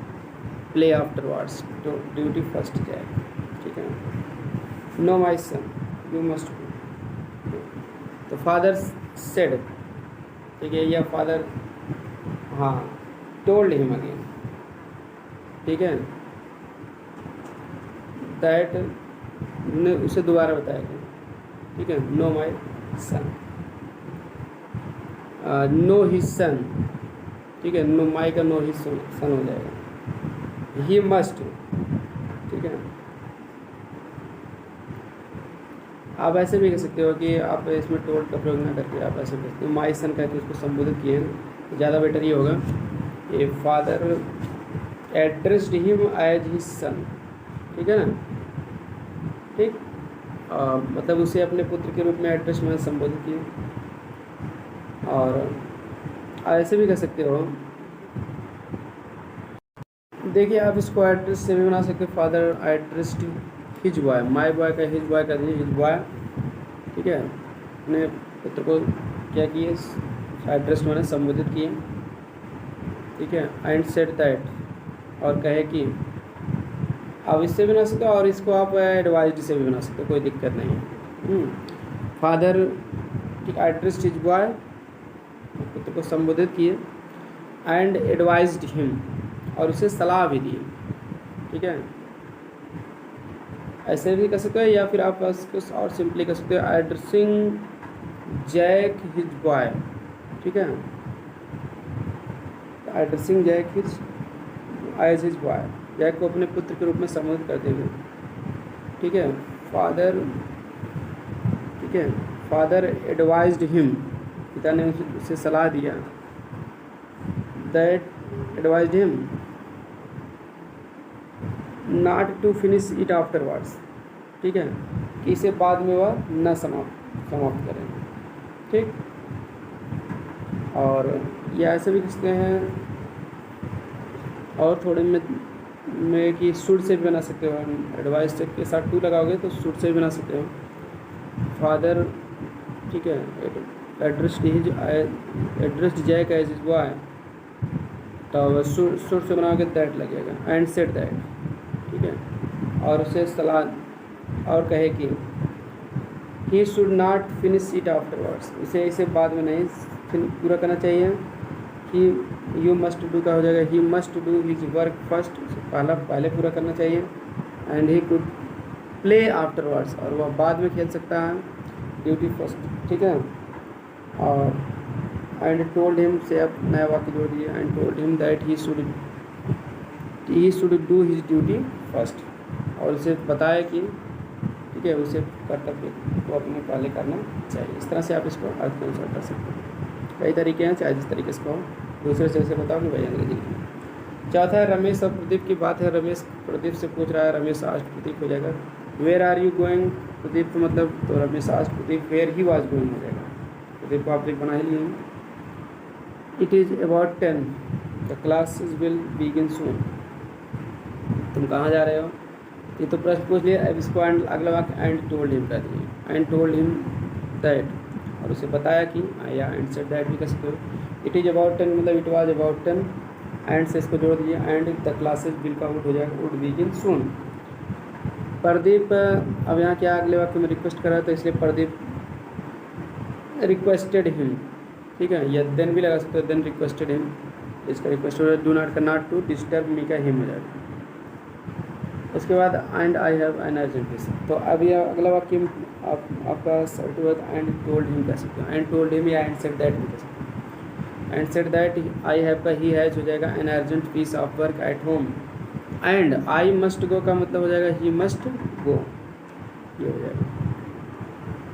play afterwards, duty first जाए, ठीक है, no my son you must do. तो फादर सेड, ठीक है, या फादर, हाँ, टोल्ड हिम अगेन, ठीक है, दैट ने उसे दोबारा बताया गया, ठीक है, no my son. No his son, ठीक है, नो माई का नो हिज सन हो जाएगा। ही मस्ट, ठीक है। आप ऐसे भी कह सकते हो कि आप इसमें टोल्ड का प्रयोग ना करके आप ऐसे कह सकते हो माई सन कहते उसको संबोधित किए हैं, तो ज़्यादा बेटर ये होगा। A father addressed him as his son, ठीक है ना, ठीक। मतलब उसे अपने पुत्र के रूप में एड्रेस में संबोधित किए। और ऐसे भी कह सकते हो, देखिए आप इसको एड्रेस से भी बना सकते हो। Father addressed his boy, my boy का हिज बॉय कर दीजिए हिज बॉय, ठीक है। अपने पुत्र को क्या किए, एड्रेस मैंने संबोधित किए, ठीक है। एंड सेड दैट, और कहे कि, आप इससे भी बना सकते हो और इसको आप एडवाइज्ड से भी बना सकते हो, कोई दिक्कत नहीं है। फादर एड्रेस्ड हिज बॉय, पुत्र को संबोधित किए, एंड एडवाइज्ड हिम, और उसे सलाह भी दी, ठीक है। ऐसे भी कर सकते हो, या फिर आप इसको और सिंपली कर सकते हो एड्रेसिंग जैक हिज बॉय, ठीक है। Addressing Jack his as his boy, Jack को अपने पुत्र के रूप में संबोधित करते हुए, ठीक है। फादर, ठीक है, फादर एडवाइज्ड हिम, पिता ने उसे सलाह दिया, that advised him not to finish it afterwards, ठीक है, कि इसे बाद में वह न समाप्त करें, ठीक। और ये ऐसे भी कहते हैं, और थोड़े में कि शुड से भी बना सकते हो, एडवाइस के साथ टू लगाओगे तो शुड से भी बना सकते हो। फादर, ठीक है, addressed Jack as his boy, तो शुड से बनाओगे दैट लगेगा, एंड सेड दैट, ठीक है। और उसे सलाह और कहे कि he should not finish it afterwards, इसे बाद में नहीं पूरा करना चाहिए। कि यू मस्ट डू का हो जाएगा he must do his work first, पहले पूरा करना चाहिए। And he could play afterwards, और वह बाद में खेल सकता है, ड्यूटी फर्स्ट, ठीक है। और एंड टोल्ड हिम से अब नया वाक्य जोड़ दिए, and told him that he should do his duty first, और उसे बताया कि, ठीक है, उसे कर्तव्य को अपने पहले करना चाहिए। इस तरह से आप इसको अर्थ के अनुसार कर सकते हैं। कई तरीके हैं, चाहे जिस तरीके से कहो, दूसरे से बताओ कि भाई अंग्रेजी में। चौथा है रमेश और प्रदीप की बात है। रमेश प्रदीप से पूछ रहा है, रमेश आस्ट प्रदीप हो जाएगा where are you going, Pradeep तो मतलब, तो Ramesh asked Pradeep where he was going हो जाएगा। प्रदीप को आप बना ही लिए। It is about 10, the classes will begin soon, तुम कहाँ जा रहे हो, ये तो प्रश्न पूछ लिया। अब इसको एंड अगला वाक्य एंड टोल्ड हिम कर दिए, एंड टोल्ड हिम दैट, और उसे बताया कि, या एंड सेड दैट भी कर सकते हो। इट इज़ अबाउट 10 मतलब इट वाज अबाउट 10, एंड से इसको जोड़ दीजिए, एंड द क्लासेस विल का आउट हो जाएगा वुड बिगिन सून। प्रदीप, अब यहाँ क्या अगले वाक्य में रिक्वेस्ट कर रहा है, तो इसलिए प्रदीप रिक्वेस्टेड हिम, ठीक है, या देन भी लगा सकते हो, देन रिक्वेस्टेड हिम, इसका रिक्वेस्ट हो जाए डू नॉट का नॉट टू डिस्टर्ब मी का हिम हो जाएगा। उसके बाद and I have an urgent case, तो अब यह अगला वाक्य आपका सर्ट एंड टोल्ड हिम कह सकते हो, एंड टोल्ड हिम या एंड सेड दैट भी कह सकते हो। And said that I have का ही हैज हो जाएगा an urgent piece of work at home, and I must go का मतलब हो जाएगा ही मस्ट गो, ये हो जाएगा।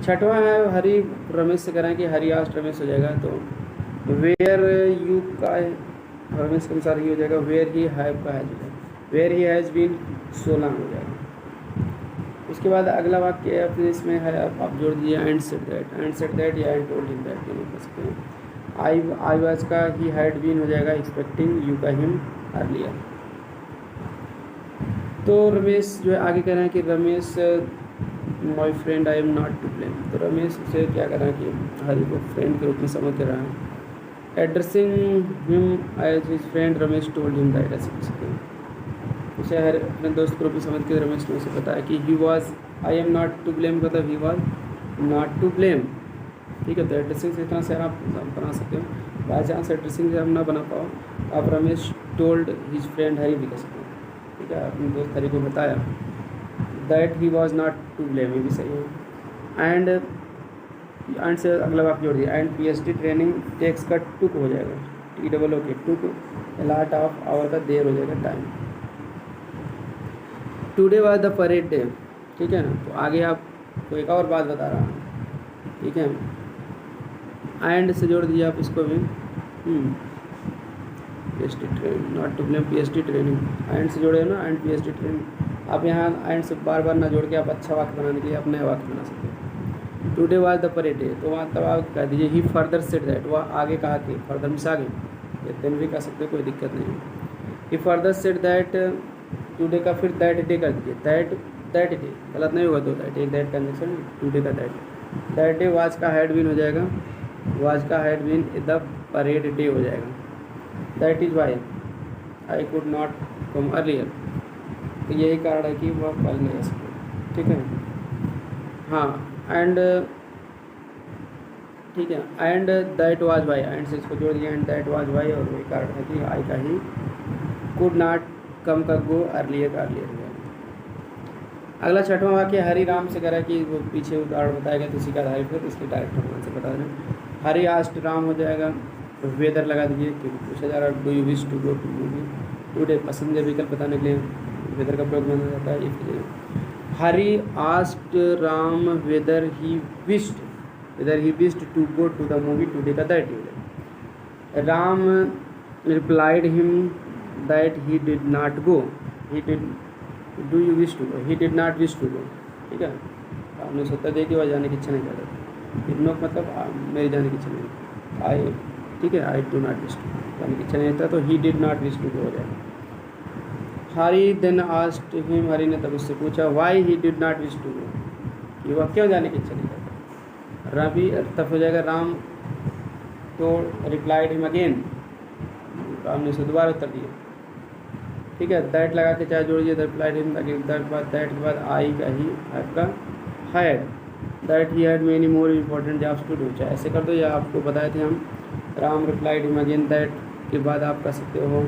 छठवां है हरी रमेश से करें कि हरी आस्ट रमेश हो जाएगा, तो वेयर यू का रमेश के अनुसार ही हो जाएगा, वेयर ही हैव का हैज हो जाएगा, where he has been so long हो जाएगा। उसके बाद अगला वाक्य अपने इसमें है, आप जोड़ दिए एंड सेड दैट या एंड टोल्ड हिम दैट दोनों कर सकते हैं। आई वाज का ही हैड बीन हो जाएगा एक्सपेक्टिंग यू का हिम अर्लियर। तो रमेश जो है आगे कह रहे हैं कि Ramesh my friend I am not to blame, तो रमेश उसे क्या कर रहा है कि हरी को फ्रेंड के रूप में समझ कर रहा है। Addressing him as his friend Ramesh told him that, ऐसे कह सकते हैं। उसे हर अपने दोस्त के रूप में समझ के रमेश ने उसे बताया कि he was I am not to blame, मतलब he was not to blame, ठीक है। तो एड्रेसिंग से इतना से आप बना सकते हो। बाई चांस एड्रेसिंग से हम ना बना पाओ, आप रमेश टोल्ड हिज फ्रेंड हरी भी कह सकते हो, ठीक है, अपने दोस्त हरी को बताया that he was not to blame, ये भी सही है। एंड एंड से अगला वाक्य जोड़ दिया, एंड PhD ट्रेनिंग टेक्स का टुक हो जाएगा, TOOK took, lot of hour का देर हो जाएगा time. Today was the parade day, ठीक है ना। तो आगे आपको एक और बात बता रहा हूँ, ठीक है। एंड से जोड़ दिया आप इसको भी, PhD training not to blame PhD training, and से जोड़े ना, एंड PhD ट्रेनिंग। आप यहाँ एंड से बार बार ना जोड़ के आप अच्छा वाक्य बनाने के लिए अपने वाक्य बना सकते हैं। Today was the parade day, तो वहाँ तब आप कह दीजिए ही फर्दर सेड दैट, वह आगे कहा कि फर्दर मिस आगे, या देन भी कह सकते, कोई दिक्कत नहीं है। ही फर्दर सेड दैट, टुडे का फिर दैट डे कर दीजिए, दैट डे गलत नहीं होगा, तो दैट कंजक्शन टुडे का दैट डे वाज का हैड बीन हो जाएगा, वाज का had been the parade day हो जाएगा। That is why I could not come earlier, तो यही कारण है कि वह कल नहीं आ सकते, ठीक है। हाँ एंड, ठीक है, and that was why, and से इसको जोड़ दिया, एंड दैट वाज वाई, और वही कारण है कि आई का ही कुड नॉट कम का गो अर्लियर का अर्लियर हो जाएगा। अगला छठवां वाक्य हरि राम से करा कि वो पीछे उदाहरण बताया गया, तो उसी का आधारित है, तो इसलिए डायरेक्ट हम से बता दें। हरि आस्ट राम हो जाएगा, वेदर लगा दीजिए क्योंकि पूछा जा रहा है do you wish to go to movie today, पसंदीदा विकल्प बताने के लिए वेदर का प्रयोग माना जाता है। If Hari asked Ram whether he wished to go to the movie today का that day. Ram replied him that he did not go, he did do you wish to go, he did not wish to go, ठीक है। आपने सोचा देखिए वह जाने की इच्छा नहीं करता, डिड नॉट मतलब मेरी जाने की इच्छा नहीं, आई, ठीक है, I do not wish to, जाने की इच्छा नहीं था, तो he did not wish to go हो जाएगा। Hari then asked him, Hari ने तब उससे पूछा why he did not wish to go, कि वह क्यों जाने की इच्छा नहीं करता। रवि तब हो जाएगा राम, तो रिप्लाइड हिम अगेन, राम ने उसे दोबारा उत्तर दिया, ठीक है। दैट लगा के चाहे जोड़िए, रिप्लाइड हिम अगेन, दैट के बाद आई का ही आपका had, that he had many more important jobs to do, चाहे ऐसे कर दो, या आपको बताए थे हम Ram replied him again that के बाद आप कर सकते हो,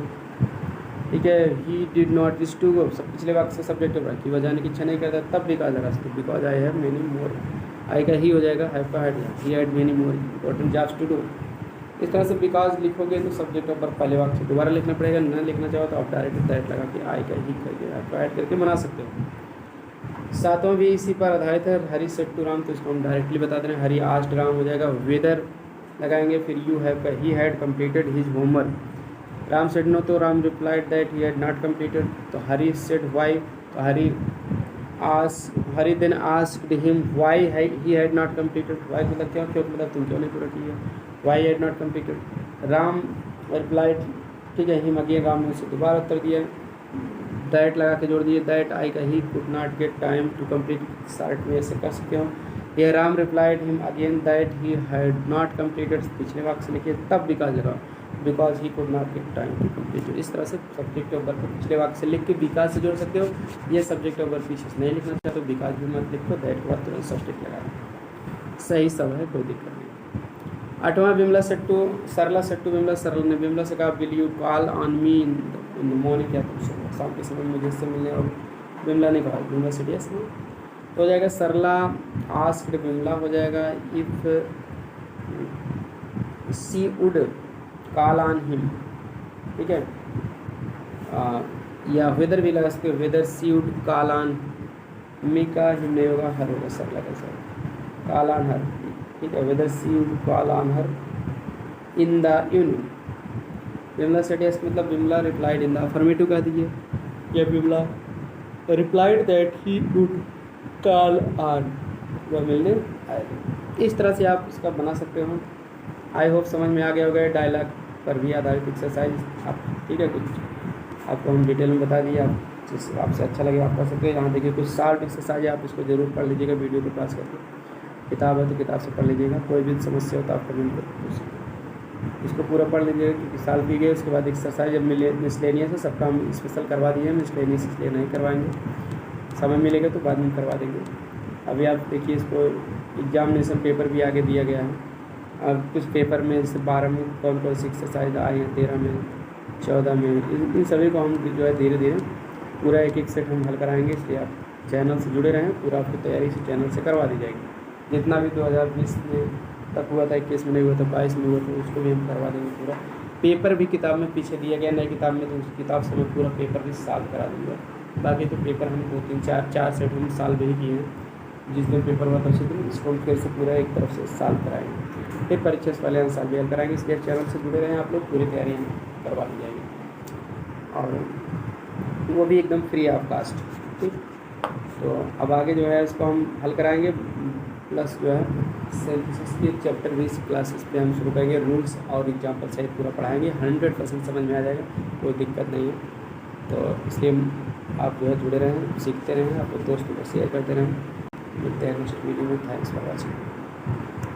ठीक है। He did not wish to go, सब पिछले वाक्य से सब्जेक्ट रहा कि वह जाने की इच्छा नहीं करता, तब बिकॉज लगा सकते, because I have many more, I का ही हो जाएगा, हैव का had, he had many more important jobs to do. इस तरह से बिकॉज लिखोगे तो सब्जेक्ट पर पहले वाक्य से दोबारा लिखना पड़ेगा, न लिखना चाहो तो आप डायरेक्ट दैट लगा के आई का ही करके हैव का हैड करके बना सकते हो। सातवां भी इसी पर आधारित है, हरी सेड टू राम, तो इसको हम डायरेक्टली बता दे रहे हैं, हरी आस्क्ड राम हो जाएगा, वेदर लगाएंगे, फिर यू हैव का he had completed his homework. Ram said no, तो Ram replied that he had not completed, तो हरी सेड वाई, तो Hari then asked him why he had not completed, why मतलब क्यों, क्यों मतलब तुम क्यों नहीं पूरा किया, why had not completed. Ram replied, ठीक है, हिम अगेन, राम ने उसे दोबारा उत्तर दिया, दैट लगा के जोड़ दिए, दैट आई का he could not get time to complete, start में ऐसे कर सकते हो। यह Ram replied him again that he had not completed, पिछले वाक्य से लिखिए, तब बिकॉज लगा, because he could not get time to complete. इस तरह से सब्जेक्ट ऑफ वर्ब पिछले वाक्य से लिख के बिकॉज से जोड़ सकते हो। ये सब्जेक्ट ऑफ वर्ब पीछे से नहीं लिखना चाहते तो बिकॉज भी मत लिखो, दैट के बाद तुरंत सब्जेक्ट लगा दो, सही सब है, कोई दिक्कत नहीं। आठवां, विमला सेट्टू, सरला सेट्टू विमला, सरल ने विमला से कहा will you call on me in the morning, क्या तुम शाम के समय मुझे इससे मिलने, और विमला ने कहा, विमला सेड यस, हो जाएगा। सरला आस्क्ड विमला हो जाएगा, if she would call on him, ठीक है, या वेदर भी लगा सकते हो, whether she would call on me का हिम नहीं होगा, हर होगा, सरला का सर, कॉल ऑन हर, ठीक है, whether she would call on her in the evening. Vimla said yes मतलब Vimla replied in the affirmative कह दीजिए, या Vimla replied that he would call on, वह मिलने आएगा। इस तरह से आप इसका बना सकते हो। आई होप समझ में आ गया होगा, डायलॉग पर भी आधारित एक्सरसाइज आप, ठीक है, कुछ आपको हम डिटेल में बता दिए, आप जिस आपसे अच्छा लगे आप कर सकते हैं। यहाँ देखिए कुछ शार्ट एक्सरसाइज, आप इसको जरूर पढ़ लीजिएगा, वीडियो को पास करके, किताब है तो किताब से पढ़ लीजिएगा, कोई भी समस्या हो तो आप कमेंट कर इसको पूरा पढ़ लीजिएगा, क्योंकि साल भी गए उसके बाद एक्सरसाइज जब मिसलेनियस है सबका हम स्पेशल करवा दिए हैं, मिसलेनियस इसलिए नहीं करवाएंगे, समय मिलेगा तो बाद में करवा देंगे। अभी आप देखिए इसको एग्जामिनेशन पेपर भी आगे दिया गया है, अब कुछ पेपर में जैसे 12 में कौन कौन सी एक्सरसाइज आई हैं, 13 में, 14 में, इन सभी को हम जो है धीरे धीरे पूरा एक एक सेट हम हल कराएंगे, इसलिए आप चैनल से जुड़े रहें, पूरा आपकी तैयारी से चैनल से करवा दी जाएगी। जितना भी 2020 में तक हुआ था, 21 में नहीं हुआ था, 22 में हुआ था, उसको भी हम करवा देंगे पूरा। पेपर भी किताब में पीछे दिया गया, नई किताब में, तो उस किताब से मैं पूरा पेपर भी सॉल्व करा दूँगा। बाकी तो पेपर हम 2 3 4 सेट हम सॉल्व ही किए हैं। जिस दिन पेपर हुआ था उसी दिन इसको हम फिर से पूरा एक तरफ से सॉल्व कराएंगे, फिर परीक्षा वाले आंसर भी हल कराएंगे। इसलिए चैनल से जुड़े रहें आप लोग, पूरी तैयारी हम करवा दी जाएगी और वो भी एकदम फ्री ऑफ कास्ट। ठीक, तो अब आगे जो है इसको हम हल कराएंगे, प्लस जो है सिंथेसिस की चैप्टर 20 क्लासेस पे हम शुरू करेंगे। रूल्स और एग्जाम्पल सहित पूरा पढ़ाएंगे, 100% समझ में आ जाएगा, कोई दिक्कत नहीं है। तो इसलिए आप जो है जुड़े रहें, सीखते रहें, अपने दोस्तों को शेयर करते रहें। मिलते हैं नेक्स्ट वीडियो में। Thanks for watching.